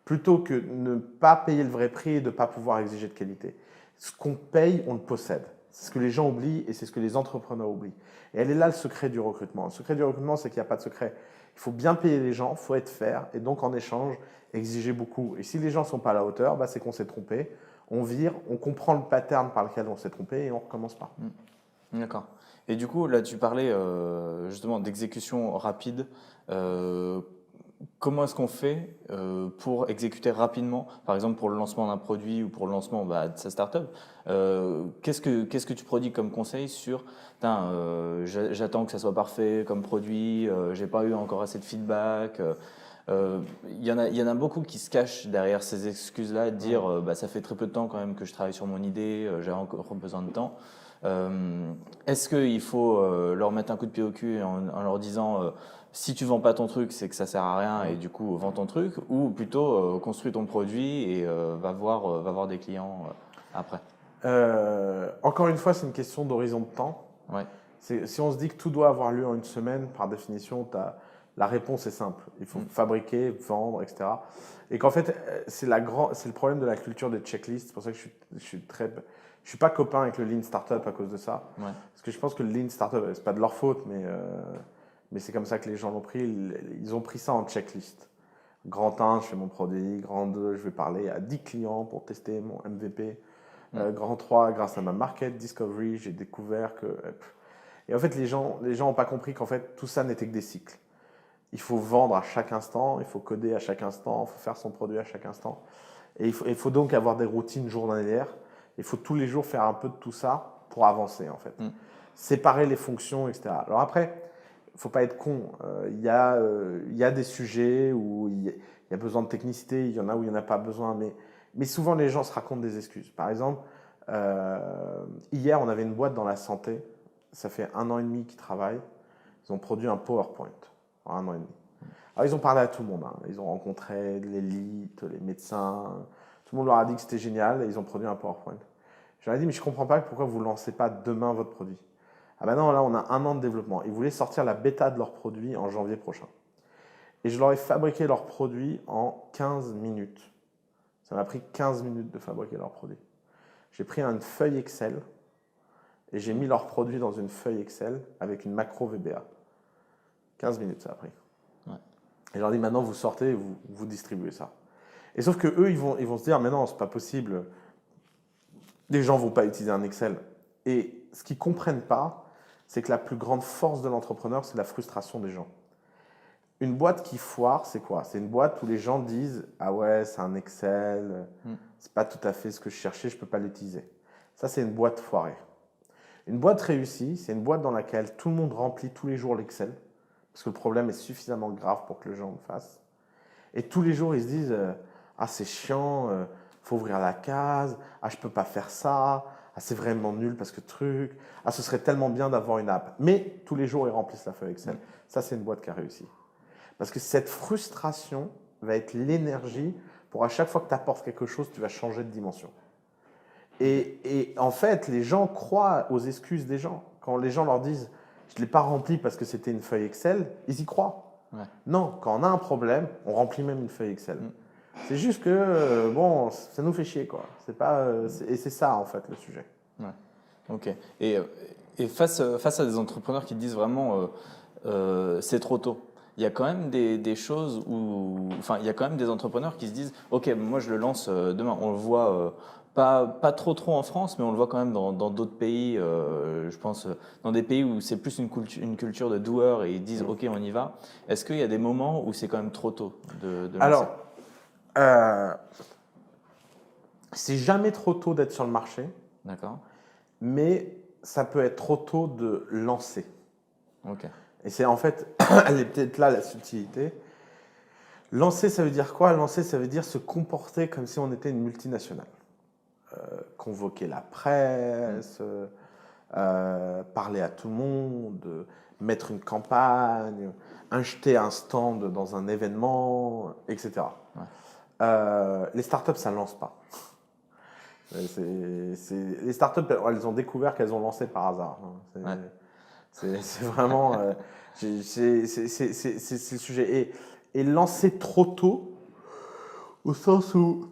plutôt que ne pas payer le vrai prix et de ne pas pouvoir exiger de qualité. Ce qu'on paye, on le possède. C'est ce que les gens oublient et c'est ce que les entrepreneurs oublient. Et elle est là le secret du recrutement. Le secret du recrutement, c'est qu'il n'y a pas de secret. Il faut bien payer les gens, il faut être fair et donc en échange, exiger beaucoup. Et si les gens ne sont pas à la hauteur, c'est qu'on s'est trompé. On vire, on comprend le pattern par lequel on s'est trompé et on ne recommence pas. D'accord. Et du coup, là, tu parlais justement d'exécution rapide. Comment est-ce qu'on fait pour exécuter rapidement, par exemple pour le lancement d'un produit ou pour le lancement de sa startup? Qu'est-ce que tu produis comme conseil sur j'attends que ça soit parfait comme produit, j'ai pas eu encore assez de feedback. Il y en a beaucoup qui se cachent derrière ces excuses-là, de dire ça fait très peu de temps quand même que je travaille sur mon idée, j'ai encore besoin de temps. Est-ce qu'il faut leur mettre un coup de pied au cul en leur disant si tu vends pas ton truc, c'est que ça sert à rien et du coup vends ton truc, ou plutôt construis ton produit et va voir des clients après? Encore une fois, c'est une question d'horizon de temps. Ouais. Si on se dit que tout doit avoir lieu en une semaine, par définition, la réponse est simple. Il faut fabriquer, vendre, etc. Et qu'en fait, c'est le problème de la culture des checklists. C'est pour ça que je suis pas copain avec le Lean Startup à cause de ça. Ouais. Parce que je pense que le Lean Startup, c'est pas de leur faute, mais c'est comme ça que les gens l'ont pris. Ils ont pris ça en checklist. Grand 1, je fais mon produit. Grand 2, je vais parler à 10 clients pour tester mon MVP. Grand 3, grâce à ma market discovery, j'ai découvert que... Et en fait, les gens n'ont pas compris qu'en fait, tout ça n'était que des cycles. Il faut vendre à chaque instant, il faut coder à chaque instant, il faut faire son produit à chaque instant. Et il faut donc avoir des routines journalières. Il faut tous les jours faire un peu de tout ça pour avancer, en fait. Séparer les fonctions, etc. Alors après, il ne faut pas être con. Il y a des sujets où il y a besoin de technicité, il y en a où il n'y en a pas besoin, mais souvent, les gens se racontent des excuses. Par exemple, hier, on avait une boîte dans la santé. Ça fait 1 an et demi qu'ils travaillent. Ils ont produit un PowerPoint en 1 an et demi. Alors, ils ont parlé à tout le monde. Ils ont rencontré l'élite, les médecins. Tout le monde leur a dit que c'était génial et ils ont produit un PowerPoint. Je leur ai dit, mais je ne comprends pas pourquoi vous ne lancez pas demain votre produit. Ah ben non, là, on a 1 an de développement. Ils voulaient sortir la bêta de leur produit en janvier prochain. Et je leur ai fabriqué leur produit en 15 minutes. Ça m'a pris 15 minutes de fabriquer leur produit. J'ai pris une feuille Excel et j'ai mis leur produit dans une feuille Excel avec une macro VBA. 15 minutes, ça a pris. Ouais. Et je leur ai dit, maintenant, vous sortez et vous distribuez ça. Et sauf qu'eux, ils vont se dire, mais non, c'est pas possible. Les gens ne vont pas utiliser un Excel. Et ce qu'ils ne comprennent pas, c'est que la plus grande force de l'entrepreneur, c'est la frustration des gens. Une boîte qui foire, c'est quoi? C'est une boîte où les gens disent « Ah ouais, c'est un Excel, c'est pas tout à fait ce que je cherchais, je ne peux pas l'utiliser. » Ça, c'est une boîte foirée. Une boîte réussie, c'est une boîte dans laquelle tout le monde remplit tous les jours l'Excel, parce que le problème est suffisamment grave pour que les gens le fassent. Et tous les jours, ils se disent « Ah, c'est chiant, faut ouvrir la case, ah, je ne peux pas faire ça, ah, c'est vraiment nul parce que truc, ah, ce serait tellement bien d'avoir une app. » Mais tous les jours, ils remplissent la feuille Excel. Ça, c'est une boîte qui a réussi. Parce que cette frustration va être l'énergie pour à chaque fois que tu apportes quelque chose, tu vas changer de dimension. Et en fait, les gens croient aux excuses des gens. Quand les gens leur disent « je ne l'ai pas rempli parce que c'était une feuille Excel », ils y croient. Ouais. Non, quand on a un problème, on remplit même une feuille Excel. C'est juste que, bon, ça nous fait chier, quoi. C'est pas, et c'est ça, en fait, le sujet. Ouais. Ok. Et face à des entrepreneurs qui disent vraiment c'est trop tôt, il y a quand même des choses où, enfin, il y a quand même des entrepreneurs qui se disent ok, moi je le lance demain. On le voit pas trop en France, mais on le voit quand même dans d'autres pays. Je pense dans des pays où c'est plus une culture de doer et ils disent ok, on y va. Est-ce qu'il y a des moments où c'est quand même trop tôt de lancer? Alors, c'est jamais trop tôt d'être sur le marché, D'accord. mais ça peut être trop tôt de lancer. Ok. Et c'est en fait, elle est peut-être là la subtilité. Lancer, ça veut dire quoi? Lancer, ça veut dire se comporter comme si on était une multinationale. Convoquer la presse, parler à tout le monde, mettre une campagne, acheter un stand dans un événement, etc. Ouais. Les startups, ça ne lance pas. Les startups, elles ont découvert qu'elles ont lancé par hasard. Ouais. C'est vraiment. C'est le sujet. Et lancer trop tôt, au sens où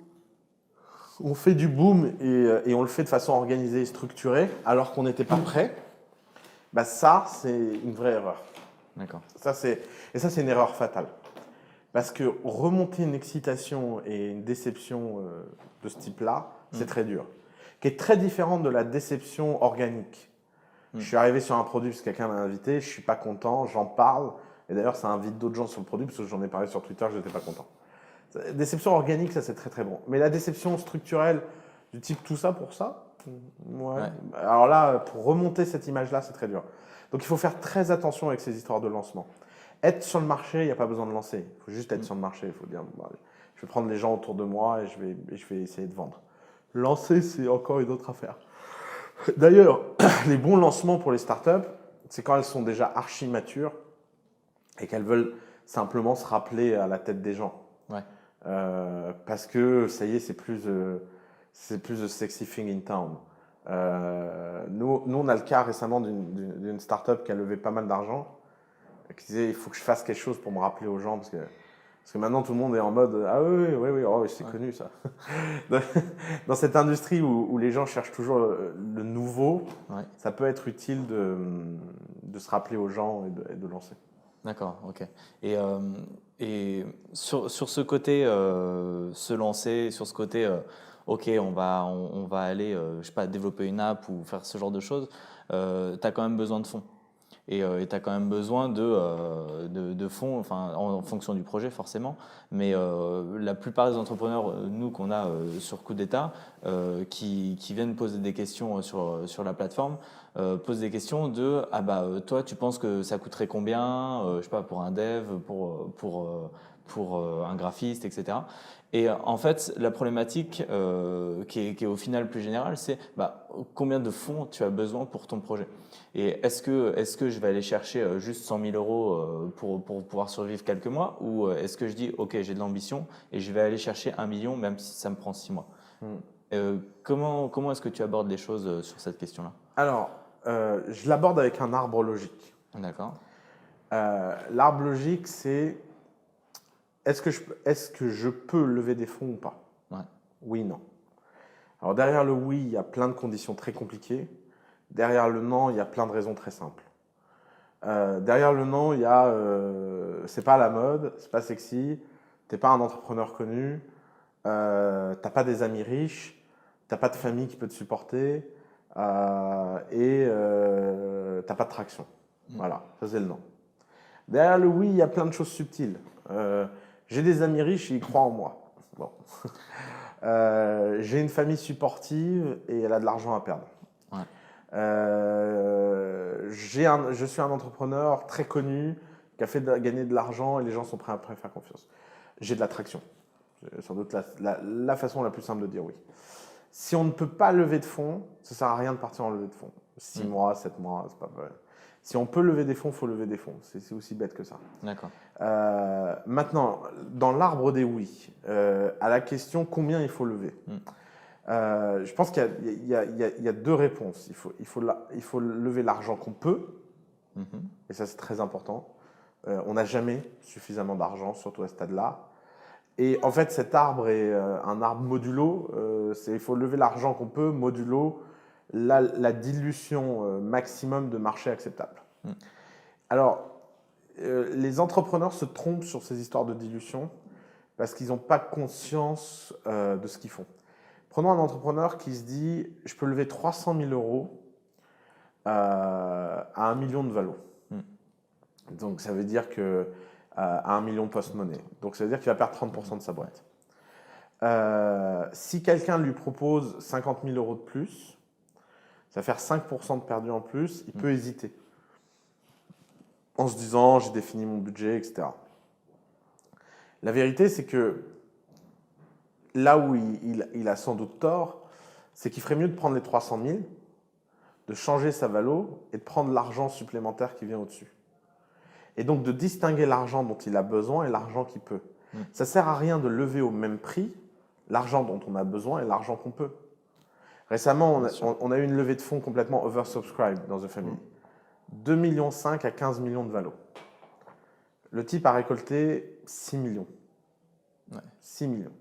on fait du boom et on le fait de façon organisée et structurée, alors qu'on n'était pas prêt, bah ça, c'est une vraie erreur. D'accord. Ça, c'est une erreur fatale. Parce que remonter une excitation et une déception de ce type-là, c'est très dur. Qui est très différente de la déception organique. Je suis arrivé sur un produit parce que quelqu'un m'a invité, je ne suis pas content, j'en parle. Et d'ailleurs, ça invite d'autres gens sur le produit parce que j'en ai parlé sur Twitter, je n'étais pas content. Déception organique, ça c'est très très bon. Mais la déception structurelle, du type tout ça pour ça, ouais. Alors là, pour remonter cette image-là, c'est très dur. Donc il faut faire très attention avec ces histoires de lancement. Être sur le marché, il n'y a pas besoin de lancer. Il faut juste être sur le marché. Il faut dire, bon, allez, je vais prendre les gens autour de moi et je vais essayer de vendre. Lancer, c'est encore une autre affaire. D'ailleurs, les bons lancements pour les startups, c'est quand elles sont déjà archi matures et qu'elles veulent simplement se rappeler à la tête des gens. Ouais. Parce que ça y est, c'est plus the sexy thing in town. Nous, on a le cas récemment d'une startup qui a levé pas mal d'argent, qui disait il faut que je fasse quelque chose pour me rappeler aux gens parce que maintenant tout le monde est en mode ah oui, oh, c'est connu ça. Dans cette industrie où les gens cherchent toujours le nouveau, ça peut être utile de se rappeler aux gens et de lancer. D'accord, ok. Et sur ce côté se lancer, sur ce côté ok, on va aller, je sais pas, développer une app ou faire ce genre de choses, tu as quand même besoin de fonds. Et tu as quand même besoin de fonds, enfin, en fonction du projet forcément. Mais la plupart des entrepreneurs, nous qu'on a sur Coup d'État, qui viennent poser des questions sur la plateforme, posent des questions de ah bah toi tu penses que ça coûterait combien, je sais pas, pour un dev, pour un graphiste, etc. Et en fait, la problématique qui est au final plus générale, c'est bah, combien de fonds tu as besoin pour ton projet. Et est-ce que je vais aller chercher juste 100 000 euros pour pouvoir survivre quelques mois, ou est-ce que je dis ok, j'ai de l'ambition et je vais aller chercher 1 million même si ça me prend 6 mois. Comment est-ce que tu abordes les choses sur cette question-là? Alors, je l'aborde avec un arbre logique. D'accord. L'arbre logique, c'est est-ce que je peux lever des fonds ou pas? Ouais. Oui, non. Alors derrière le oui, il y a plein de conditions très compliquées. Derrière le non, il y a plein de raisons très simples. Derrière le non, il y a c'est pas à la mode, c'est pas sexy, t'es pas un entrepreneur connu, t'as pas des amis riches, t'as pas de famille qui peut te supporter et t'as pas de traction. Voilà, ça c'est le non. Derrière le oui, il y a plein de choses subtiles. J'ai des amis riches et ils croient en moi. Bon. J'ai une famille supportive et elle a de l'argent à perdre. Ouais. Je suis un entrepreneur très connu qui a fait gagner de l'argent et les gens sont prêts à faire confiance. J'ai de l'attraction. C'est sans doute la façon la plus simple de dire oui. Si on ne peut pas lever de fonds, ça ne sert à rien de partir en levée de fonds. 6 mois, 7 mois, c'est pas vrai. Si on peut lever des fonds, il faut lever des fonds. C'est aussi bête que ça. D'accord. Maintenant, dans l'arbre des oui, à la question combien il faut lever, je pense qu'il y a deux réponses. Il faut lever l'argent qu'on peut, et ça c'est très important. On n'a jamais suffisamment d'argent, surtout à ce stade-là. Et en fait, cet arbre est un arbre modulo. Il faut lever l'argent qu'on peut, modulo la dilution maximum de marché acceptable. Alors, les entrepreneurs se trompent sur ces histoires de dilution parce qu'ils n'ont pas conscience de ce qu'ils font. Prenons un entrepreneur qui se dit « je peux lever 300 000 euros à 1 million de valo ». Donc, ça veut dire que à 1 million post-money. Donc, ça veut dire qu'il va perdre 30% de sa boîte. Si quelqu'un lui propose 50 000 euros de plus, ça va faire 5% de perdu en plus, il peut hésiter. En se disant, j'ai défini mon budget, etc. La vérité, c'est que là où il a sans doute tort, c'est qu'il ferait mieux de prendre les 300 000, de changer sa valo et de prendre l'argent supplémentaire qui vient au-dessus. Et donc de distinguer l'argent dont il a besoin et l'argent qu'il peut. Ça ne sert à rien de lever au même prix l'argent dont on a besoin et l'argent qu'on peut. Récemment, on a eu une levée de fonds complètement oversubscribed dans The Family. 2,5 millions à 15 millions de valo. Le type a récolté 6 millions. 6 millions.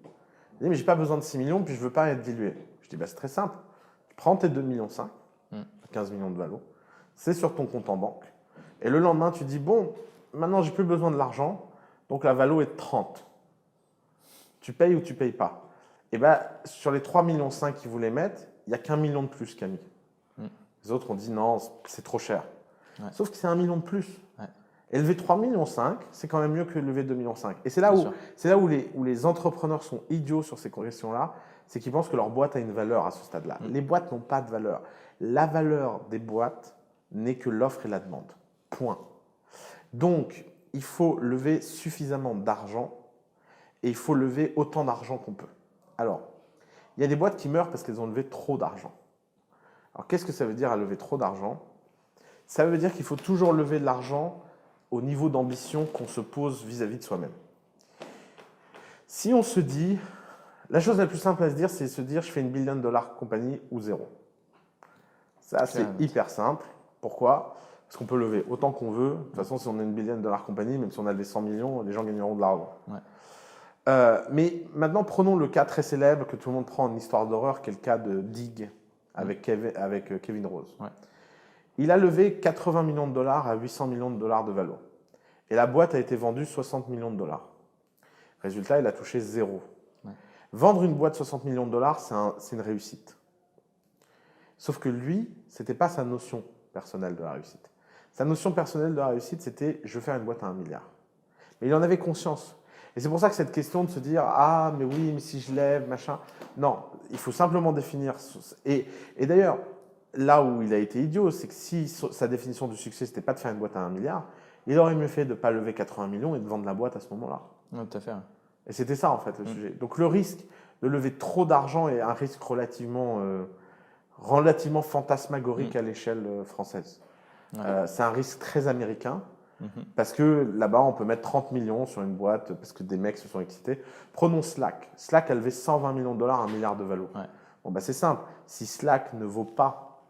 Il dit, mais je n'ai pas besoin de 6 millions, puis je ne veux pas être dilué. Je dis, bah, c'est très simple. Tu prends tes 2,5 millions à 15 millions de valo, c'est sur ton compte en banque. Et le lendemain, tu dis, bon, maintenant, j'ai plus besoin de l'argent, donc la valo est de 30. Tu payes ou tu ne payes pas. Et bien, sur les 3,5 millions qu'ils voulaient mettre, il n'y a qu'1 million de plus qu'a mis. Les autres ont dit, non, c'est trop cher. Sauf que c'est 1 million de plus. Et lever 3,5 millions, c'est quand même mieux que lever 2,5 millions. Et c'est là où les entrepreneurs sont idiots sur ces questions-là, c'est qu'ils pensent que leur boîte a une valeur à ce stade-là. Les boîtes n'ont pas de valeur. La valeur des boîtes n'est que l'offre et la demande. Point. Donc, il faut lever suffisamment d'argent et il faut lever autant d'argent qu'on peut. Alors, il y a des boîtes qui meurent parce qu'elles ont levé trop d'argent. Alors, qu'est-ce que ça veut dire à lever trop d'argent? Ça veut dire qu'il faut toujours lever de l'argent au niveau d'ambition qu'on se pose vis-à-vis de soi-même. Si on se dit, la chose la plus simple à se dire, c'est se dire je fais une $1 billion compagnie ou zéro. Ça, c'est hyper simple. Pourquoi? Parce qu'on peut lever autant qu'on veut. De toute façon, si on a une $1 billion compagnie, même si on a levé 100 millions, les gens gagneront de l'argent. Mais maintenant, prenons le cas très célèbre que tout le monde prend en histoire d'horreur, qui est le cas de Dig avec Kevin Rose. Il a levé 80 millions de dollars à 800 millions de dollars de valo. Et la boîte a été vendue 60 millions de dollars. Résultat, il a touché zéro. Vendre une boîte 60 millions de dollars, c'est une réussite. Sauf que lui, ce n'était pas sa notion personnelle de la réussite. Sa notion personnelle de la réussite, c'était « je veux faire une boîte à 1 milliard ». Mais il en avait conscience. Et c'est pour ça que cette question de se dire « ah, mais oui, mais si je lève, machin ». Non, il faut simplement définir. Et d'ailleurs, là où il a été idiot, c'est que si sa définition du succès, ce n'était pas de faire une boîte à 1 milliard, il aurait mieux fait de ne pas lever 80 millions et de vendre la boîte à ce moment-là. Tout à fait. Et c'était ça, en fait, le sujet. Donc, le risque de lever trop d'argent est un risque relativement fantasmagorique à l'échelle française. C'est un risque très américain parce que là-bas, on peut mettre 30 millions sur une boîte parce que des mecs se sont excités. Prenons Slack. Slack a levé 120 millions de dollars, 1 milliard de valo. Bon, bah, c'est simple. Si Slack ne vaut pas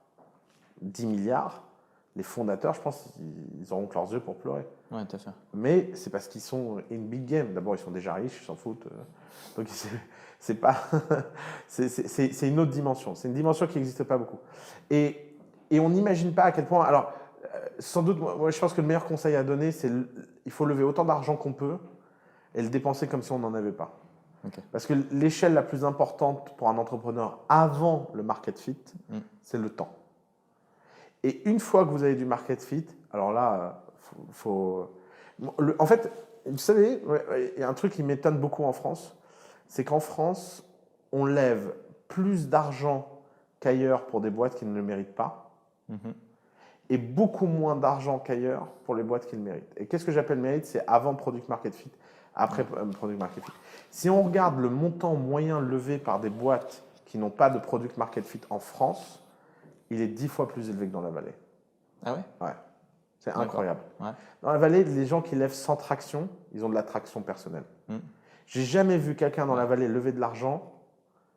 10 milliards, les fondateurs, je pense, ils auront que leurs yeux pour pleurer. Tout à fait. Mais c'est parce qu'ils sont in big game. D'abord, ils sont déjà riches, ils s'en foutent. Donc, c'est pas, c'est une autre dimension. C'est une dimension qui n'existe pas beaucoup. Et on n'imagine pas à quel point. Alors, sans doute, moi, je pense que le meilleur conseil à donner, c'est il faut lever autant d'argent qu'on peut et le dépenser comme si on n'en avait pas. Parce que l'échelle la plus importante pour un entrepreneur avant le market fit, c'est le temps. Et une fois que vous avez du market fit, alors là, en fait, vous savez, il y a un truc qui m'étonne beaucoup en France, c'est qu'en France, on lève plus d'argent qu'ailleurs pour des boîtes qui ne le méritent pas, et beaucoup moins d'argent qu'ailleurs pour les boîtes qui le méritent. Et qu'est-ce que j'appelle mérite? C'est avant product market fit, après product market fit. Si on regarde le montant moyen levé par des boîtes qui n'ont pas de product market fit en France, il est 10 fois plus élevé que dans la vallée. Ah ouais? Ouais. C'est incroyable. Ouais. Dans la vallée, les gens qui lèvent sans traction, ils ont de la traction personnelle. J'ai jamais vu quelqu'un dans la vallée lever de l'argent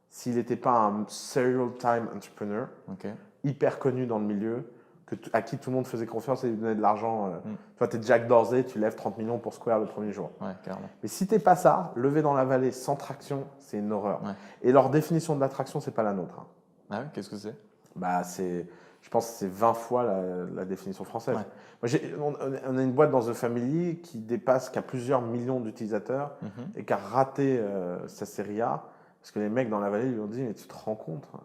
s'il n'était pas un serial time entrepreneur, hyper connu dans le milieu, à qui tout le monde faisait confiance et lui donnait de l'argent. Toi, tu es Jack Dorsey, tu lèves 30 millions pour Square le premier jour. Ouais, carrément. Mais si tu n'es pas ça, lever dans la vallée sans traction, c'est une horreur. Ouais. Et leur définition de l'attraction, c'est pas la nôtre. Ah ouais, qu'est-ce que c'est? Bah, je pense que c'est 20 fois la définition française. Ouais. On a une boîte dans The Family qui dépasse, qui a plusieurs millions d'utilisateurs et qui a raté sa série A parce que les mecs dans la vallée lui ont dit mais tu te rends compte, hein,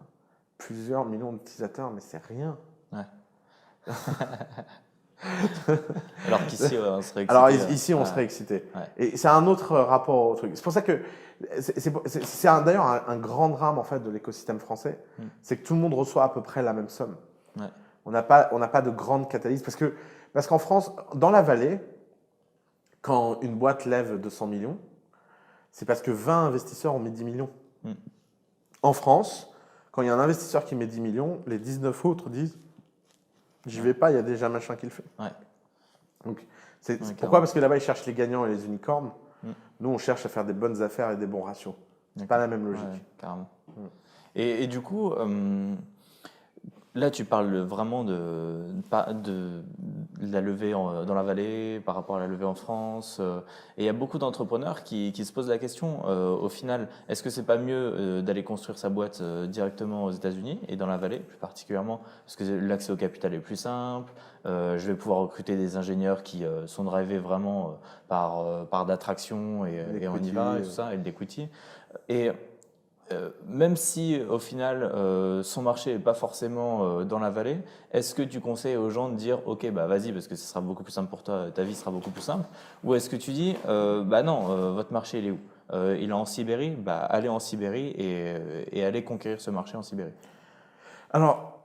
plusieurs millions d'utilisateurs, mais c'est rien. Ouais. Alors qu'ici, on serait excité. Alors ici, on serait excité. Ouais. Et c'est un autre rapport au truc. C'est pour ça que c'est d'ailleurs un grand drame en fait de l'écosystème français, c'est que tout le monde reçoit à peu près la même somme. Ouais. On n'a pas de grande catalyse parce qu'en France, dans la vallée, quand une boîte lève 200 millions, c'est parce que 20 investisseurs ont mis 10 millions. En France, quand il y a un investisseur qui met 10 millions, les 19 autres disent j'y vais pas, il y a déjà machin qui le fait. Ouais. Donc, pourquoi? Parce que là-bas, ils cherchent les gagnants et les unicornes. Nous, on cherche à faire des bonnes affaires et des bons ratios. C'est pas la même logique. Ouais, carrément. Et du coup, là, tu parles vraiment de la levée dans la vallée par rapport à la levée en France. Et il y a beaucoup d'entrepreneurs qui se posent la question, au final, est-ce que c'est pas mieux d'aller construire sa boîte directement aux États-Unis et dans la vallée, plus particulièrement, parce que l'accès au capital est plus simple, je vais pouvoir recruter des ingénieurs qui sont drivés vraiment par d'attraction et on y va, et tout ça, et de l'equity. Et même si au final son marché n'est pas forcément dans la vallée, est-ce que tu conseilles aux gens de dire ok bah vas-y parce que ce sera beaucoup plus simple pour toi, ta vie sera beaucoup plus simple, ou est-ce que tu dis bah non, votre marché il est où, il est en Sibérie, bah allez en Sibérie et allez conquérir ce marché en Sibérie. Alors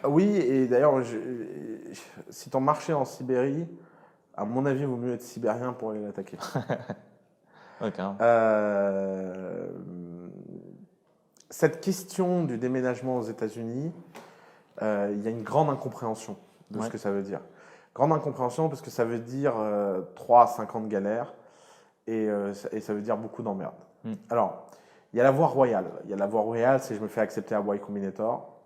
oui, et d'ailleurs si ton marché est en Sibérie, à mon avis, il vaut mieux être sibérien pour aller l'attaquer. Okay. Cette question du déménagement aux États-Unis, il y a une grande incompréhension de ce que ça veut dire. Grande incompréhension parce que ça veut dire 3 à 5 ans de galère et ça veut dire beaucoup d'emmerdes. Alors, il y a la voie royale. Il y a la voie royale, c'est je me fais accepter à Y Combinator.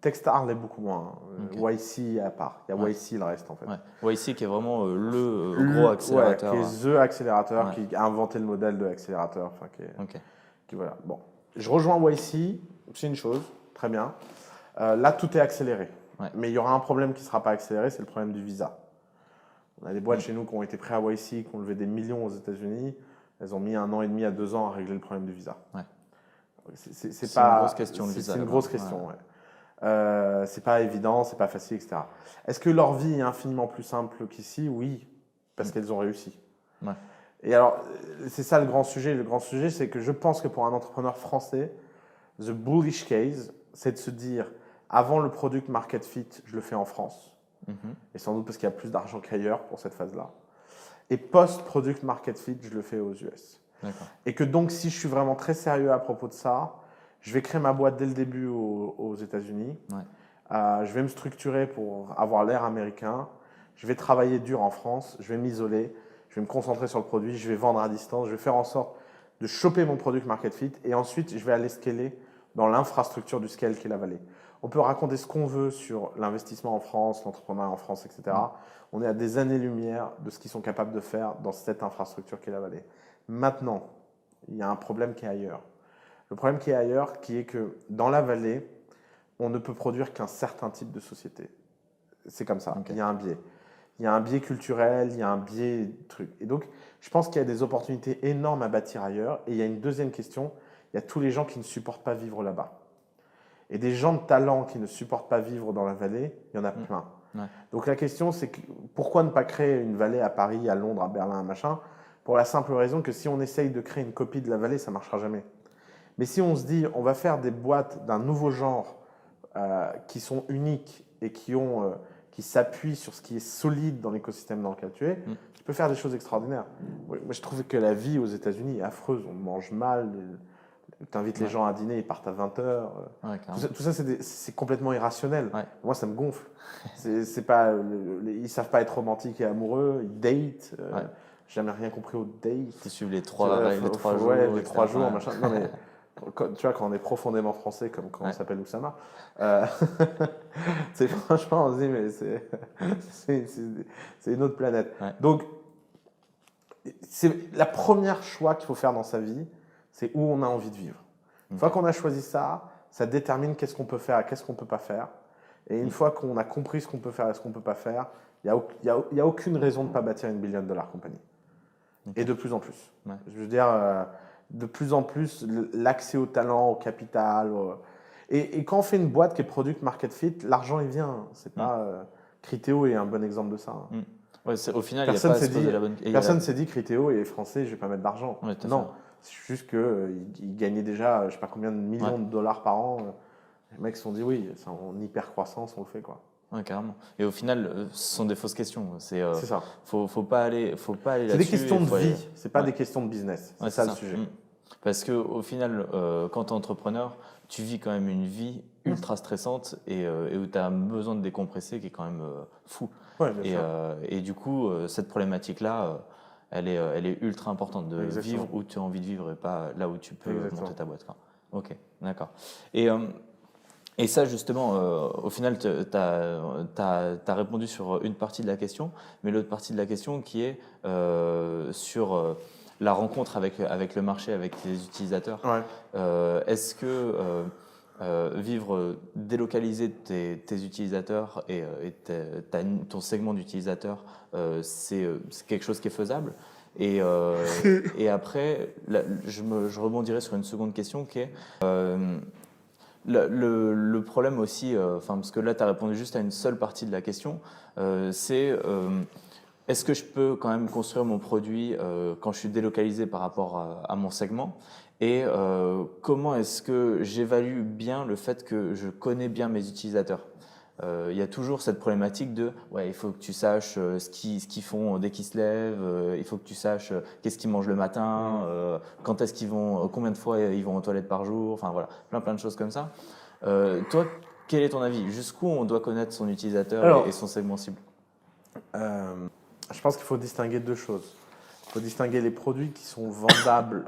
Techstar l'est beaucoup moins. YC à part. Il y a YC le reste en fait. YC qui est vraiment le gros accélérateur. Qui est the accélérateur, qui a inventé le modèle de accélérateur. Voilà. Bon. Je rejoins YC, c'est une chose, très bien. Là, tout est accéléré. Mais il y aura un problème qui ne sera pas accéléré, c'est le problème du visa. On a des boîtes chez nous qui ont été prêtes à YC, qui ont levé des millions aux États-Unis. Elles ont mis 1 an et demi à 2 ans à régler le problème du visa. C'est une grosse question, le visa. C'est une grosse question, c'est pas évident, c'est pas facile, etc. Est-ce que leur vie est infiniment plus simple qu'ici? Oui, parce qu'elles ont réussi. Et alors, c'est ça le grand sujet. Le grand sujet, c'est que je pense que pour un entrepreneur français, the bullish case, c'est de se dire, avant le product market fit, je le fais en France. Et sans doute parce qu'il y a plus d'argent qu'ailleurs pour cette phase-là. Et post-product market fit, je le fais aux US. Et que donc, si je suis vraiment très sérieux à propos de ça, je vais créer ma boîte dès le début aux États-Unis. Je vais me structurer pour avoir l'air américain. Je vais travailler dur en France. Je vais m'isoler. Je vais me concentrer sur le produit. Je vais vendre à distance. Je vais faire en sorte de choper mon product market fit. Et ensuite, je vais aller scaler dans l'infrastructure du scale qui est la vallée. On peut raconter ce qu'on veut sur l'investissement en France, l'entrepreneuriat en France, etc. On est à des années-lumière de ce qu'ils sont capables de faire dans cette infrastructure qui est la vallée. Maintenant, il y a un problème qui est ailleurs. Le problème qui est ailleurs, qui est que dans la vallée, on ne peut produire qu'un certain type de société. C'est comme ça, il y a un biais. Il y a un biais culturel, il y a un biais truc. Et donc, je pense qu'il y a des opportunités énormes à bâtir ailleurs. Et il y a une deuxième question, il y a tous les gens qui ne supportent pas vivre là-bas. Et des gens de talent qui ne supportent pas vivre dans la vallée, il y en a plein. Donc la question, c'est pourquoi ne pas créer une vallée à Paris, à Londres, à Berlin, à machin? Pour la simple raison que si on essaye de créer une copie de la vallée, ça ne marchera jamais. Mais si on se dit, on va faire des boîtes d'un nouveau genre qui sont uniques et qui s'appuient sur ce qui est solide dans l'écosystème dans lequel tu es, tu peux faire des choses extraordinaires. Moi, je trouve que la vie aux États-Unis est affreuse. On mange mal, tu invites les gens à dîner, ils partent à 20h. Tout ça, c'est complètement irrationnel. Moi, ça me gonfle. Ils ne savent pas être romantiques et amoureux, ils datent. J'ai jamais rien compris au date. Tu suives les 3 jours. Les 3 jours, machin. Non, mais tu vois, quand on est profondément français, comme quand on Ouais. s'appelle Oussama, euh, franchement, on se dit, mais c'est une autre planète. Ouais. Donc, c'est la première choix qu'il faut faire dans sa vie, c'est où on a envie de vivre. Une fois qu'on a choisi ça, ça détermine qu'est-ce qu'on peut faire et qu'est-ce qu'on ne peut pas faire. Et une fois qu'on a compris ce qu'on peut faire et ce qu'on ne peut pas faire, il n'y a aucune raison de ne pas bâtir une billion-dollar compagnie. Et de plus en plus. Ouais. Je veux dire, de plus en plus, l'accès au talent, au capital. Et quand on fait une boîte qui est product market fit, l'argent, il vient. C'est pas, Criteo est un bon exemple de ça. Mm. Ouais, au final, Personne il n'y a pas à s'est se poser dit, la bonne personne s'est dit Criteo est français, je ne vais pas mettre d'argent. Ouais, tout à Non, c'est juste qu'ils gagnaient déjà, je ne sais pas combien de millions de dollars par an. Les mecs se sont dit, oui, c'est en hyper croissance, on le fait, quoi. Ouais, carrément. Et au final, ce sont des fausses questions. C'est ça. Faut pas aller là-dessus. C'est des questions de vie, c'est pas Ouais. des questions de business. C'est Ouais, ça le sujet. Parce que au final, quand tu es entrepreneur, tu vis quand même une vie ultra stressante et où tu as besoin de décompresser qui est quand même fou. Ouais, bien sûr. Et du coup, cette problématique-là, elle est ultra importante de Exactement. vivre où tu as envie de vivre et pas là où tu peux Exactement. monter ta boîte, quoi. Ok, d'accord. Et ça, justement, au final, tu as répondu sur une partie de la question, mais l'autre partie de la question qui est sur la rencontre avec le marché, avec les utilisateurs. Ouais. Est-ce que vivre délocalisé de tes utilisateurs et ton segment d'utilisateurs, c'est quelque chose qui est faisable? Et après, là, je rebondirai sur une seconde question qui est le problème aussi, parce que là tu as répondu juste à une seule partie de la question, c'est est-ce que je peux quand même construire mon produit quand je suis délocalisé par rapport à mon segment? Et comment est-ce que j'évalue bien le fait que je connais bien mes utilisateurs? Il y a toujours cette problématique de ouais, il faut que tu saches ce qu'ils font dès qu'ils se lèvent, il faut que tu saches qu'est-ce qu'ils mangent le matin, quand est-ce qu'ils vont, combien de fois ils vont aux toilettes par jour, enfin voilà, plein de choses comme ça. Toi, quel est ton avis? Jusqu'où on doit connaître son utilisateur et son segment cible? Je pense qu'il faut distinguer deux choses. Il faut distinguer les produits qui sont vendables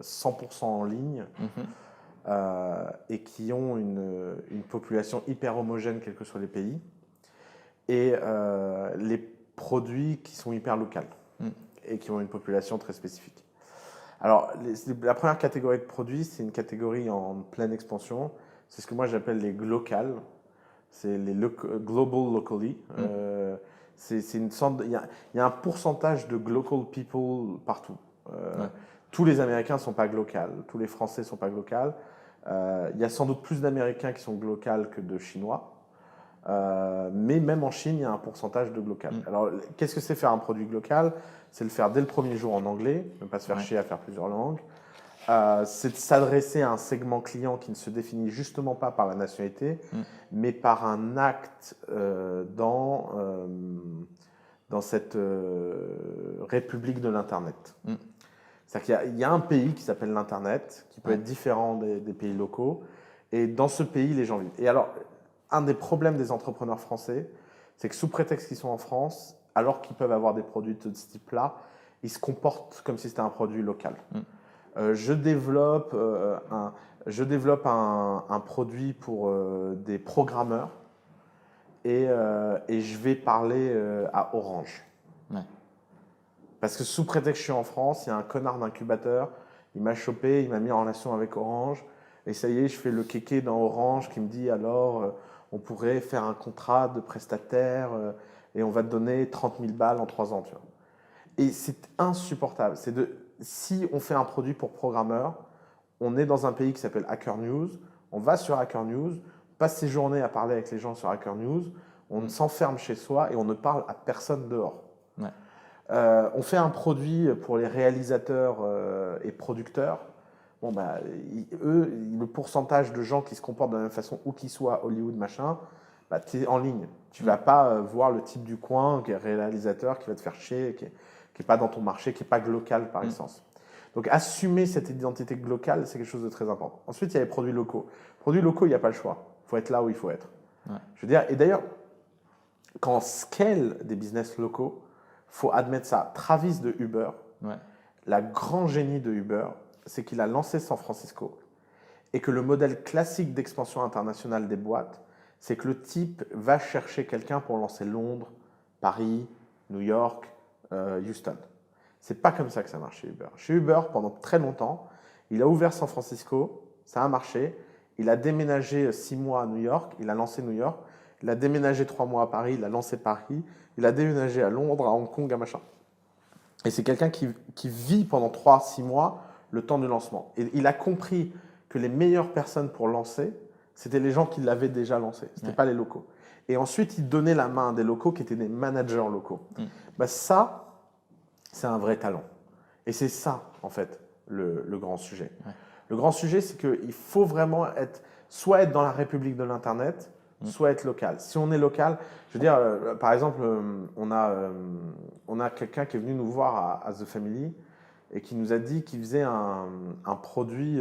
100% en ligne et qui ont une population hyper homogène, quels que soient les pays, et les produits qui sont hyper locaux et qui ont une population très spécifique. Alors, la première catégorie de produits, c'est une catégorie en pleine expansion. C'est ce que moi j'appelle les glocals. C'est les global locally. C'est une sorte il y a un pourcentage de global people partout. Tous les Américains ne sont pas glocals, tous les Français ne sont pas glocals. Il y a sans doute plus d'Américains qui sont glocals que de Chinois. Mais même en Chine, il y a un pourcentage de glocal. Alors, qu'est-ce que c'est faire un produit glocal? C'est le faire dès le premier jour en anglais, ne pas se faire chier à faire plusieurs langues. C'est de s'adresser à un segment client qui ne se définit justement pas par la nationalité, mais par un acte dans cette république de l'Internet. C'est-à-dire qu'il y a un pays qui s'appelle l'Internet, qui peut être différent des pays locaux, et dans ce pays, les gens vivent. Et alors, un des problèmes des entrepreneurs français, c'est que sous prétexte qu'ils sont en France, alors qu'ils peuvent avoir des produits de ce type-là, ils se comportent comme si c'était un produit local. Je développe un produit pour des programmeurs et je vais parler à Orange. Parce que sous prétexte que je suis en France, il y a un connard d'incubateur, il m'a chopé, il m'a mis en relation avec Orange, et ça y est, je fais le kéké dans Orange qui me dit alors on pourrait faire un contrat de prestataire et on va te donner 30 000 balles en 3 ans. Tu vois. Et c'est insupportable. Si on fait un produit pour programmeurs, on est dans un pays qui s'appelle Hacker News, on va sur Hacker News, on passe ses journées à parler avec les gens sur Hacker News, on s'enferme chez soi et on ne parle à personne dehors. On fait un produit pour les réalisateurs et producteurs. Bon, bah, le pourcentage de gens qui se comportent de la même façon, où qu'ils soient, Hollywood, machin, bah, tu es en ligne. Tu ne vas pas voir le type du coin, qui est réalisateur, qui va te faire chier, qui n'est pas dans ton marché, qui n'est pas glocal par essence. Donc, assumer cette identité globale, c'est quelque chose de très important. Ensuite, il y a les produits locaux. Produits locaux, il n'y a pas le choix. Il faut être là où il faut être. Je veux dire, et d'ailleurs, quand on scale des business locaux, il faut admettre ça. Travis de Uber, la grand génie de Uber, c'est qu'il a lancé San Francisco et que le modèle classique d'expansion internationale des boîtes, c'est que le type va chercher quelqu'un pour lancer Londres, Paris, New York, Houston. C'est pas comme ça que ça marche chez Uber. Chez Uber, pendant très longtemps, il a ouvert San Francisco, ça a marché. Il a déménagé 6 mois à New York, il a lancé New York. Il a déménagé 3 mois à Paris, il a lancé Paris. Il a déménagé à Londres, à Hong Kong, à machin. Et c'est quelqu'un qui vit pendant 3-6 mois le temps du lancement. Et il a compris que les meilleures personnes pour lancer, c'était les gens qui l'avaient déjà lancé, ce n'étaient pas les locaux. Et ensuite, il donnait la main à des locaux qui étaient des managers locaux. Bah, ça, c'est un vrai talent. Et c'est ça, en fait, le grand sujet. Le grand sujet, c'est qu'il faut vraiment soit être dans la république de l'Internet, soit être local. Si on est local, je veux dire, par exemple, on a quelqu'un qui est venu nous voir à The Family et qui nous a dit qu'il faisait un produit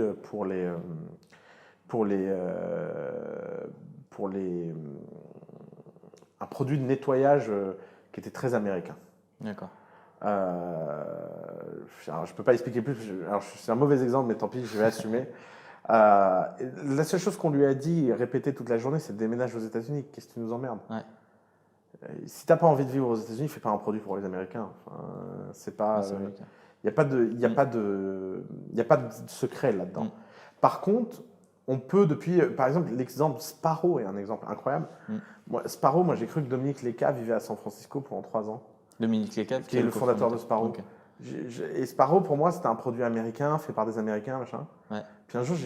un produit de nettoyage qui était très américain. D'accord. Alors, je ne peux pas expliquer plus. C'est un mauvais exemple, mais tant pis, je vais assumer. La seule chose qu'on lui a dit et répété toute la journée, c'est déménage aux États-Unis. Qu'est-ce que tu nous emmerdes? Si tu n'as pas envie de vivre aux États-Unis, fais pas un produit pour les Américains. Enfin, c'est pas. Il n'y a pas de secret là-dedans. Par contre, on peut par exemple, l'exemple Sparrow est un exemple incroyable. Sparrow, moi j'ai cru que Dominique Leca vivait à San Francisco pendant 3 ans. Dominique Leca, qui est le fondateur de Sparrow. Okay. Et Sparrow, pour moi, c'était un produit américain, fait par des Américains, machin. Puis un jour,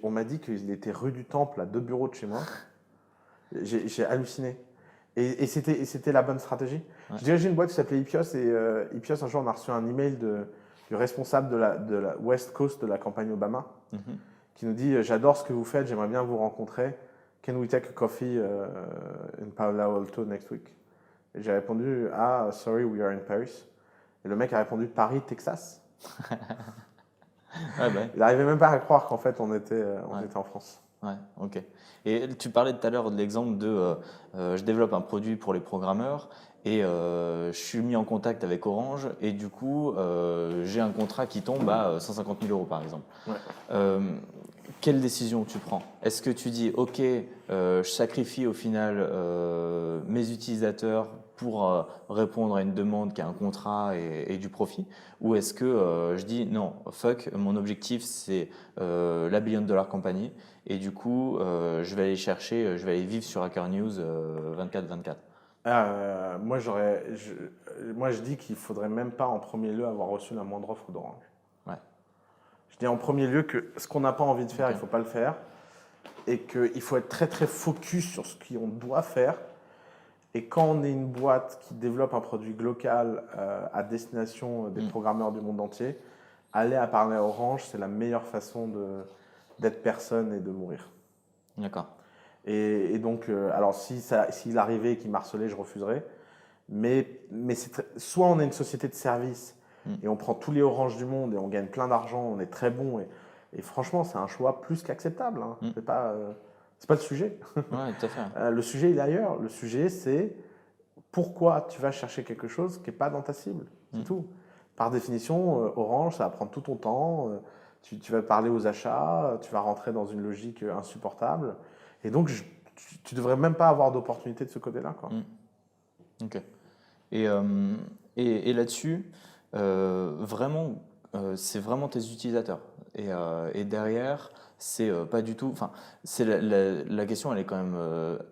on m'a dit qu'il était rue du Temple, à 2 bureaux de chez moi. J'ai halluciné. Et c'était la bonne stratégie. Je dirigeais une boîte qui s'appelait Ipios, et Ipios, un jour, on a reçu un email du responsable de la West Coast de la campagne Obama, qui nous dit « J'adore ce que vous faites, j'aimerais bien vous rencontrer. Can we take a coffee in Palo Alto next week ?» Et j'ai répondu « Ah, sorry, we are in Paris ». Et le mec a répondu « Paris, Texas ». Il n'arrivait même pas à croire qu'en fait, on était en France. Ouais, ok. Et tu parlais tout à l'heure de l'exemple de je développe un produit pour les programmeurs et je suis mis en contact avec Orange et du coup, j'ai un contrat qui tombe à 150 000 € par exemple. Quelle décision tu prends? Est-ce que tu dis, OK, je sacrifie au final mes utilisateurs pour répondre à une demande qui a un contrat et du profit? Ou est-ce que je dis, non, fuck, mon objectif c'est la billion-dollar compagnie et du coup, je vais aller chercher, je vais aller vivre sur Hacker News 24/24? Moi, je dis qu'il ne faudrait même pas en premier lieu avoir reçu la moindre offre d'Orange. Je dis en premier lieu que ce qu'on n'a pas envie de faire, il ne faut pas le faire. Et qu'il faut être très très focus sur ce qu'on doit faire. Et quand on est une boîte qui développe un produit local à destination des programmeurs du monde entier, aller à parler à Orange, c'est la meilleure façon d'être personne et de mourir. D'accord. Et donc, alors s'il arrivait et qu'il m'harcelait, je refuserais. Mais soit on est une société de service et on prend tous les Orange du monde et on gagne plein d'argent, on est très bon. Et franchement, c'est un choix plus qu'acceptable. Hein. C'est pas le sujet. Ouais, tout à fait. Le sujet, il est ailleurs. Le sujet, c'est pourquoi tu vas chercher quelque chose qui n'est pas dans ta cible. C'est tout. Par définition, Orange, ça va prendre tout ton temps. Tu vas parler aux achats, tu vas rentrer dans une logique insupportable. Et donc, tu ne devrais même pas avoir d'opportunité de ce côté-là. Ok. Et là-dessus, vraiment, c'est vraiment tes utilisateurs. Et derrière, c'est pas du tout. Enfin, la question, elle est quand même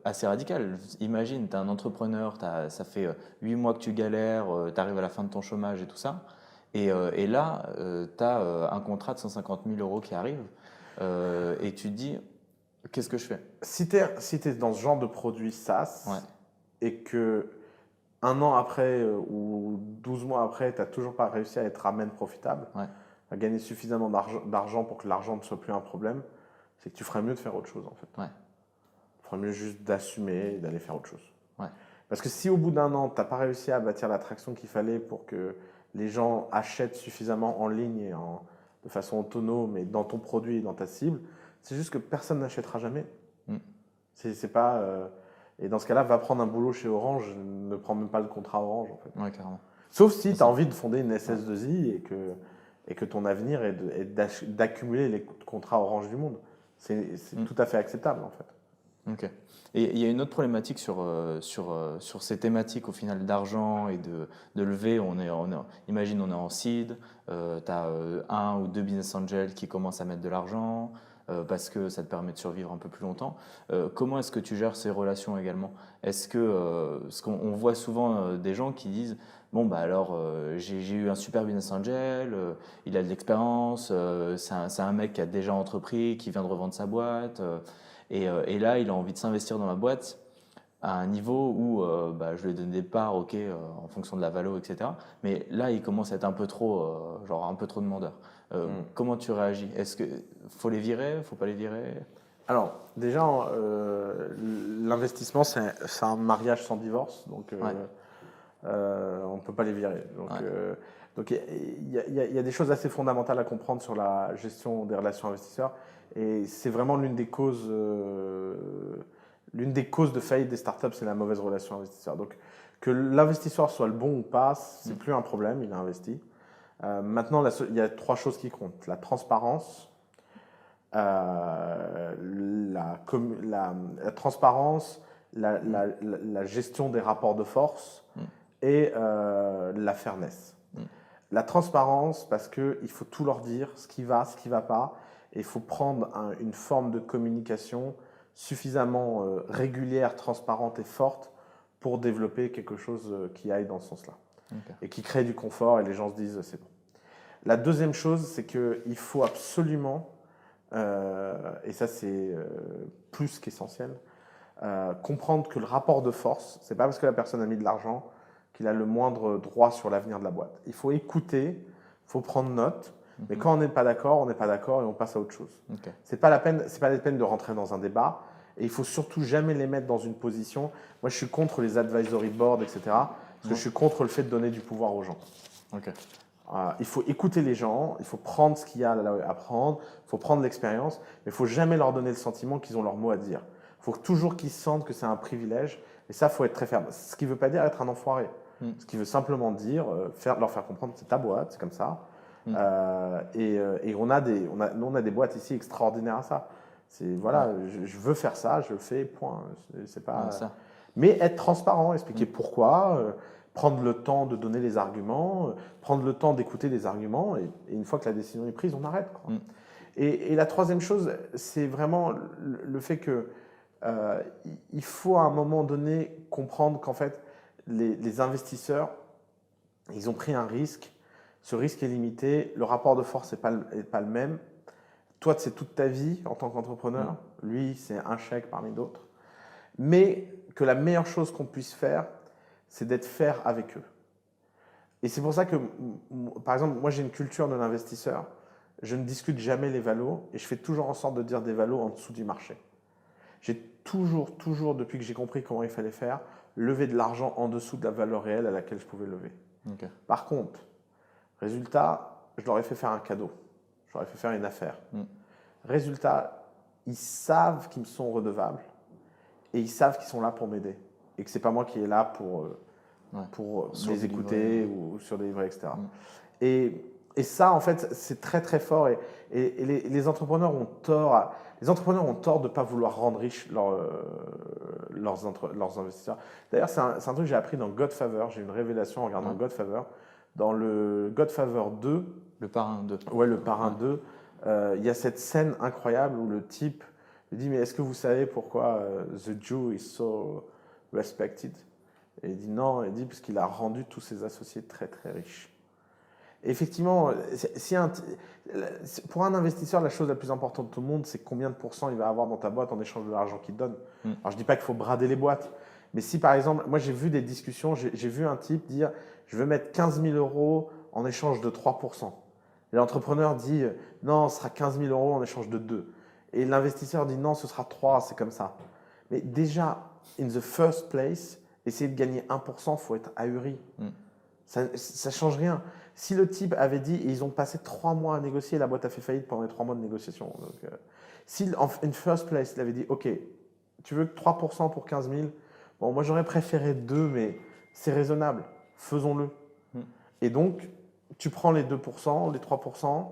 assez radicale. Imagine, tu es un entrepreneur, ça fait 8 mois que tu galères, tu arrives à la fin de ton chômage et tout ça. Et là, tu as un contrat de 150 000 € qui arrive et tu te dis, qu'est-ce que je fais? Si tu es dans ce genre de produit SaaS et que 1 an après ou 12 mois après, tu n'as toujours pas réussi à être amène profitable, à gagner suffisamment d'argent pour que l'argent ne soit plus un problème, c'est que tu ferais mieux de faire autre chose en fait. Tu ferais mieux juste d'assumer et d'aller faire autre chose. Parce que si au bout d'1 an, tu n'as pas réussi à bâtir l'attraction qu'il fallait pour que les gens achètent suffisamment en ligne et de façon autonome et dans ton produit et dans ta cible, c'est juste que personne n'achètera jamais. C'est pas... et dans ce cas-là, va prendre un boulot chez Orange, ne prends même pas le contrat Orange en fait. Carrément. Sauf si tu as envie de fonder une SS2I et que ton avenir est d'accumuler les contrats Orange du monde. C'est tout à fait acceptable en fait. Ok. Et il y a une autre problématique sur ces thématiques au final d'argent et de lever. Imagine, on est en seed, tu as un ou deux business angels qui commencent à mettre de l'argent parce que ça te permet de survivre un peu plus longtemps. Comment est-ce que tu gères ces relations également? Est-ce que, parce qu'on voit souvent des gens qui disent, bon bah alors j'ai eu un super business angel, il a de l'expérience, c'est un mec qui a déjà entrepris, qui vient de revendre sa boîte. Et là, il a envie de s'investir dans ma boîte à un niveau où bah, je lui ai donné des parts, ok, en fonction de la valo, etc. Mais là, il commence à être un peu trop, genre un peu trop demandeur. Comment tu réagis? Est-ce que faut les virer, faut pas les virer? Alors, déjà, l'investissement, c'est un mariage sans divorce, donc on ne peut pas les virer. Donc il y a des choses assez fondamentales à comprendre sur la gestion des relations investisseurs, et c'est vraiment l'une des causes de faillite des startups, c'est la mauvaise relation investisseur. Donc, que l'investisseur soit le bon ou pas, c'est plus un problème, il a investi. Maintenant, il y a trois choses qui comptent: la transparence, la gestion des rapports de force et la fairness. La transparence, parce qu'il faut tout leur dire, ce qui va pas, et il faut prendre une forme de communication suffisamment régulière, transparente et forte pour développer quelque chose qui aille dans ce sens-là. Okay. Et qui crée du confort et les gens se disent c'est bon. La deuxième chose, c'est qu'il faut absolument, et ça c'est plus qu'essentiel, comprendre que le rapport de force, c'est pas parce que la personne a mis de l'argent qu'il a le moindre droit sur l'avenir de la boîte. Il faut écouter, il faut prendre note, mais quand on n'est pas d'accord, on n'est pas d'accord et on passe à autre chose. Okay. C'est pas la peine de rentrer dans un débat, et il faut surtout jamais les mettre dans une position. Moi, je suis contre les advisory boards, etc. Parce que je suis contre le fait de donner du pouvoir aux gens. Okay. Il faut écouter les gens, il faut prendre ce qu'il y a à prendre, il faut prendre l'expérience, mais il faut jamais leur donner le sentiment qu'ils ont leur mot à dire. Il faut toujours qu'ils sentent que c'est un privilège, et ça, il faut être très ferme. Ce qui ne veut pas dire être un enfoiré. Ce qui veut simplement dire leur faire comprendre que c'est ta boîte, c'est comme ça. Et on a des boîtes ici extraordinaires à ça. Voilà, je veux faire ça, je le fais, point. C'est pas. Ça. Mais être transparent, expliquer pourquoi, prendre le temps de donner les arguments, prendre le temps d'écouter les arguments, et une fois que la décision est prise, on arrête, quoi. Et la troisième chose, c'est vraiment le fait que il faut à un moment donné comprendre qu'en fait, les investisseurs, ils ont pris un risque. Ce risque est limité. Le rapport de force n'est pas le même. Toi, c'est toute ta vie en tant qu'entrepreneur. Lui, c'est un chèque parmi d'autres. Mais que la meilleure chose qu'on puisse faire, c'est d'être fair avec eux. Et c'est pour ça que, par exemple, moi, j'ai une culture de l'investisseur. Je ne discute jamais les valos et je fais toujours en sorte de dire des valos en dessous du marché. J'ai toujours, depuis que j'ai compris comment il fallait faire, levé de l'argent en dessous de la valeur réelle à laquelle je pouvais lever. Okay. Par contre, résultat, je leur ai fait faire un cadeau. Je leur ai fait faire une affaire. Résultat, ils savent qu'ils me sont redevables et ils savent qu'ils sont là pour m'aider et que ce n'est pas moi qui est là pour les écouter ou sur des livrets, etc. Et ça, en fait, c'est très très fort. Et les entrepreneurs ont tort. Les entrepreneurs ont tort de ne pas vouloir rendre riches leurs investisseurs. D'ailleurs, c'est un truc que j'ai appris dans Godfather. J'ai eu une révélation en regardant Godfather. Dans le Godfather 2. Le parrain 2. Ouais, le parrain 2. Il y a cette scène incroyable où le type lui dit: mais est-ce que vous savez pourquoi the Jew is so respected? Et il dit non. Il dit parce qu'il a rendu tous ses associés très très riches. Et effectivement, pour un investisseur, la chose la plus importante au monde, c'est combien de pourcents il va avoir dans ta boîte en échange de l'argent qu'il te donne. Alors je ne dis pas qu'il faut brader les boîtes, mais si par exemple, moi j'ai vu des discussions, j'ai vu un type dire: je veux mettre 15 000 € en échange de 3%. Et l'entrepreneur dit: non, ce sera 15 000 € en échange de 2. Et l'investisseur dit: non, ce sera 3, c'est comme ça. Mais déjà, in the first place, essayer de gagner 1%, il faut être ahuri. Ça ne change rien. Si le type avait dit, et ils ont passé 3 mois à négocier, la boîte a fait faillite pendant les 3 mois de négociation. Donc, si en first place, il avait dit: ok, tu veux que 3% pour 15 000, bon, moi j'aurais préféré 2, mais c'est raisonnable, faisons-le. Et donc, tu prends les 2%, les 3%,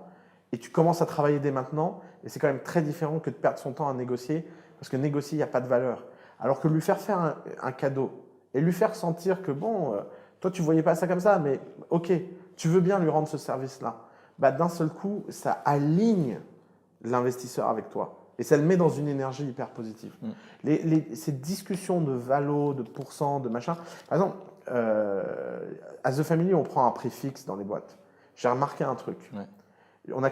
et tu commences à travailler dès maintenant. Et c'est quand même très différent que de perdre son temps à négocier, parce que négocier, il n'y a pas de valeur. Alors que lui faire un cadeau et lui faire sentir que, bon, toi, tu ne voyais pas ça comme ça, mais ok, tu veux bien lui rendre ce service-là. Bah, d'un seul coup, ça aligne l'investisseur avec toi. Et ça le met dans une énergie hyper positive. Ces discussions de valo, de pourcent, de machin. Par exemple, à The Family, on prend un prix fixe dans les boîtes. J'ai remarqué un truc. Ouais. On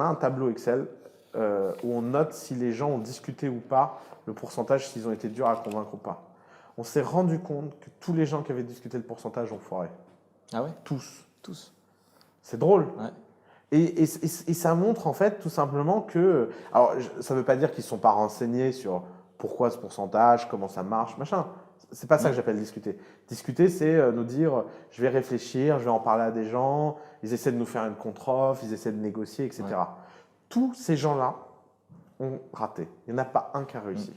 a un tableau Excel où on note si les gens ont discuté ou pas, le pourcentage, s'ils ont été durs à convaincre ou pas. On s'est rendu compte que tous les gens qui avaient discuté le pourcentage ont foiré. Ah ouais? Tous. Tous. C'est drôle. Ouais. Et ça montre en fait tout simplement que. Alors, ça ne veut pas dire qu'ils ne sont pas renseignés sur pourquoi ce pourcentage, comment ça marche, machin. C'est pas ça que j'appelle discuter. Discuter, c'est nous dire je vais réfléchir, je vais en parler à des gens, ils essaient de nous faire une contre-offre, ils essaient de négocier, etc. Ouais. Tous ces gens-là ont raté. Il n'y en a pas un qui a réussi.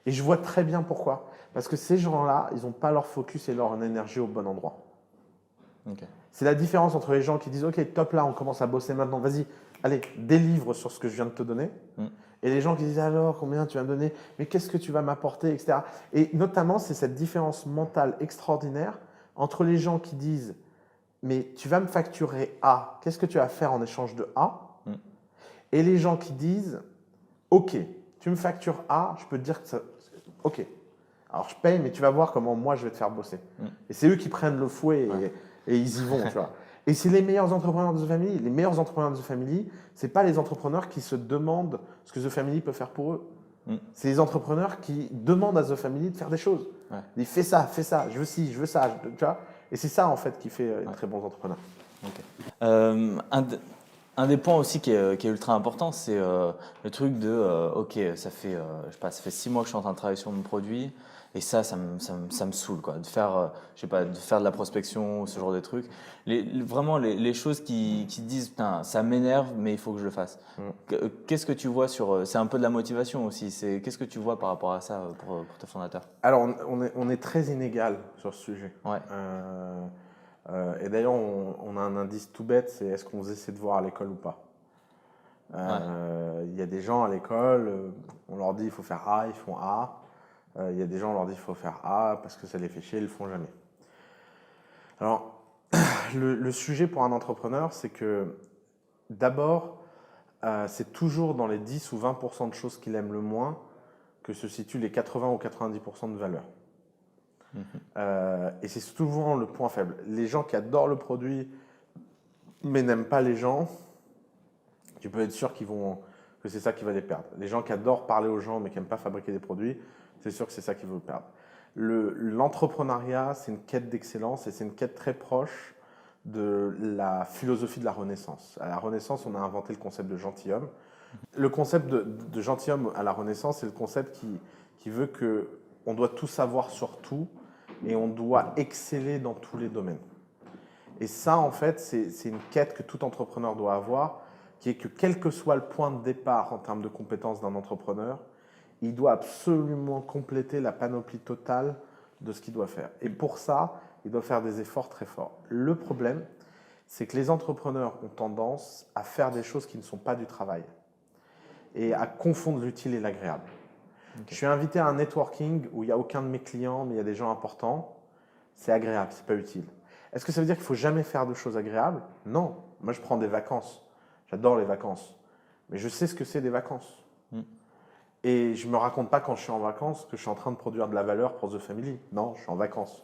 Et je vois très bien pourquoi. Parce que ces gens-là, ils n'ont pas leur focus et leur énergie au bon endroit. Ok. C'est la différence entre les gens qui disent « Ok, top, là, on commence à bosser maintenant. Vas-y, allez, délivre sur ce que je viens de te donner. Et les gens qui disent « Alors, combien tu vas me donner? Mais qu'est-ce que tu vas m'apporter ?» etc. Et notamment, c'est cette différence mentale extraordinaire entre les gens qui disent « Mais tu vas me facturer A. Qu'est-ce que tu vas faire en échange de A ?» Et les gens qui disent « Ok, tu me factures A, je peux te dire que ça… Ok. Alors, je paye, mais tu vas voir comment moi, je vais te faire bosser. Et c'est eux qui prennent le fouet et ils y vont, tu vois. Et c'est les meilleurs entrepreneurs de The Family. Les meilleurs entrepreneurs de The Family, ce n'est pas les entrepreneurs qui se demandent ce que The Family peut faire pour eux. C'est les entrepreneurs qui demandent à The Family de faire des choses. Ils disent fais ça, je veux ci, je veux ça. Tu vois. Et c'est ça, en fait, qui fait très bons entrepreneurs. Un des points aussi qui est ultra important, c'est le truc de ok, ça fait, je sais pas, ça fait 6 mois que je suis en train de travailler sur mon produit. Et ça me saoule, quoi, de faire, je sais pas, de faire de la prospection, ce genre de trucs. Vraiment, les choses qui disent, putain, ça m'énerve, mais il faut que je le fasse. Qu'est-ce que tu vois sur… C'est un peu de la motivation aussi. Qu'est-ce que tu vois par rapport à ça pour tes fondateurs? Alors, on est très inégal sur ce sujet. Ouais. Et d'ailleurs, on a un indice tout bête, c'est est-ce qu'on faisait ses devoirs à l'école ou pas. Il y a des gens à l'école, on leur dit il faut faire A, ils font A. Il y a des gens, on leur dit il faut faire A parce que ça les fait chier, ils le font jamais. Alors, le sujet pour un entrepreneur, c'est que d'abord, c'est toujours dans les 10 ou 20% de choses qu'il aime le moins que se situent les 80 ou 90% de valeur. Et c'est souvent le point faible. Les gens qui adorent le produit mais n'aiment pas les gens, tu peux être sûr que c'est ça qui va les perdre. Les gens qui adorent parler aux gens mais qui n'aiment pas fabriquer des produits, c'est sûr que c'est ça qui va les perdre. L'entrepreneuriat, c'est une quête d'excellence et c'est une quête très proche de la philosophie de la Renaissance. À la Renaissance, on a inventé le concept de gentilhomme. Le concept de gentilhomme à la Renaissance, c'est le concept qui veut qu'on doit tout savoir sur tout et on doit exceller dans tous les domaines. Et ça, en fait, c'est une quête que tout entrepreneur doit avoir, qui est que quel que soit le point de départ en termes de compétences d'un entrepreneur, il doit absolument compléter la panoplie totale de ce qu'il doit faire. Et pour ça, il doit faire des efforts très forts. Le problème, c'est que les entrepreneurs ont tendance à faire des choses qui ne sont pas du travail et à confondre l'utile et l'agréable. Je suis invité à un networking où il n'y a aucun de mes clients, mais il y a des gens importants. C'est agréable, c'est pas utile. Est-ce que ça veut dire qu'il ne faut jamais faire de choses agréables? Non. Moi, je prends des vacances. J'adore les vacances. Mais je sais ce que c'est des vacances. Et je ne me raconte pas quand je suis en vacances que je suis en train de produire de la valeur pour The Family. Non, je suis en vacances.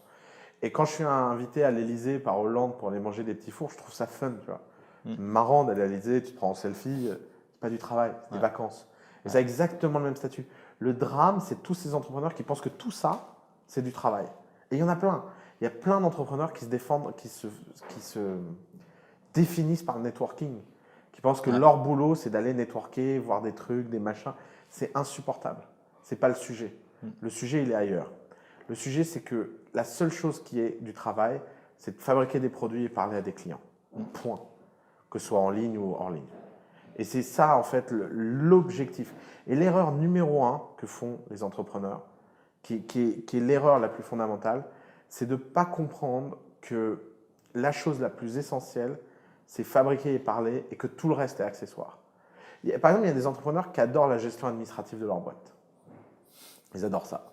Et quand je suis invité à l'Élysée par Hollande pour aller manger des petits fours, je trouve ça fun. Tu vois. C'est marrant d'aller à l'Élysée, tu te prends en selfie. C'est pas du travail, c'est des vacances. Et ça a exactement le même statut. Le drame, c'est tous ces entrepreneurs qui pensent que tout ça, c'est du travail. Et il y en a plein. Il y a plein d'entrepreneurs qui se défendent, qui se définissent par le networking, qui pensent que leur boulot, c'est d'aller networker, voir des trucs, des machins. C'est insupportable. Ce n'est pas le sujet. Le sujet, il est ailleurs. Le sujet, c'est que la seule chose qui est du travail, c'est de fabriquer des produits et parler à des clients. Point. Que ce soit en ligne ou hors ligne. Et c'est ça, en fait, l'objectif. Et l'erreur numéro 1 que font les entrepreneurs, qui est l'erreur la plus fondamentale, c'est de ne pas comprendre que la chose la plus essentielle, c'est fabriquer et parler et que tout le reste est accessoire. Par exemple, il y a des entrepreneurs qui adorent la gestion administrative de leur boîte. Ils adorent ça.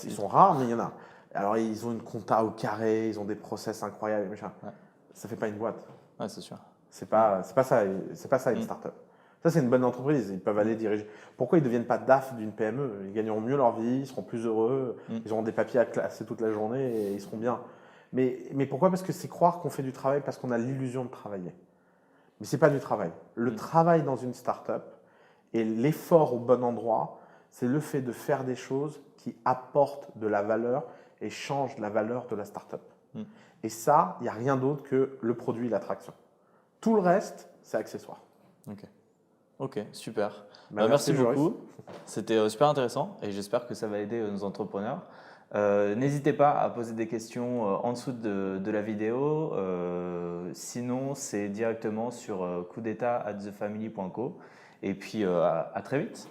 Ils sont rares, mais il y en a. Alors, ils ont une compta au carré, ils ont des process incroyables, machin. Ouais. Ça fait pas une boîte. Ouais, c'est sûr. C'est pas ça une startup. Ça, c'est une bonne entreprise. Ils peuvent aller diriger. Pourquoi ils ne deviennent pas DAF d'une PME? Ils gagneront mieux leur vie, ils seront plus heureux, ils auront des papiers à classer toute la journée et ils seront bien. Mais pourquoi? Parce que c'est croire qu'on fait du travail parce qu'on a l'illusion de travailler. Mais ce n'est pas du travail. Le travail dans une startup et l'effort au bon endroit, c'est le fait de faire des choses qui apportent de la valeur et changent la valeur de la startup. Et ça, il n'y a rien d'autre que le produit et l'attraction. Tout le reste, c'est accessoire. Ok, super. Merci Merci Joris. beaucoup. C'était super intéressant et j'espère que ça va aider nos entrepreneurs. N'hésitez pas à poser des questions en dessous de la vidéo. Sinon, c'est directement sur coupdeta@thefamily.co. Et puis, à très vite.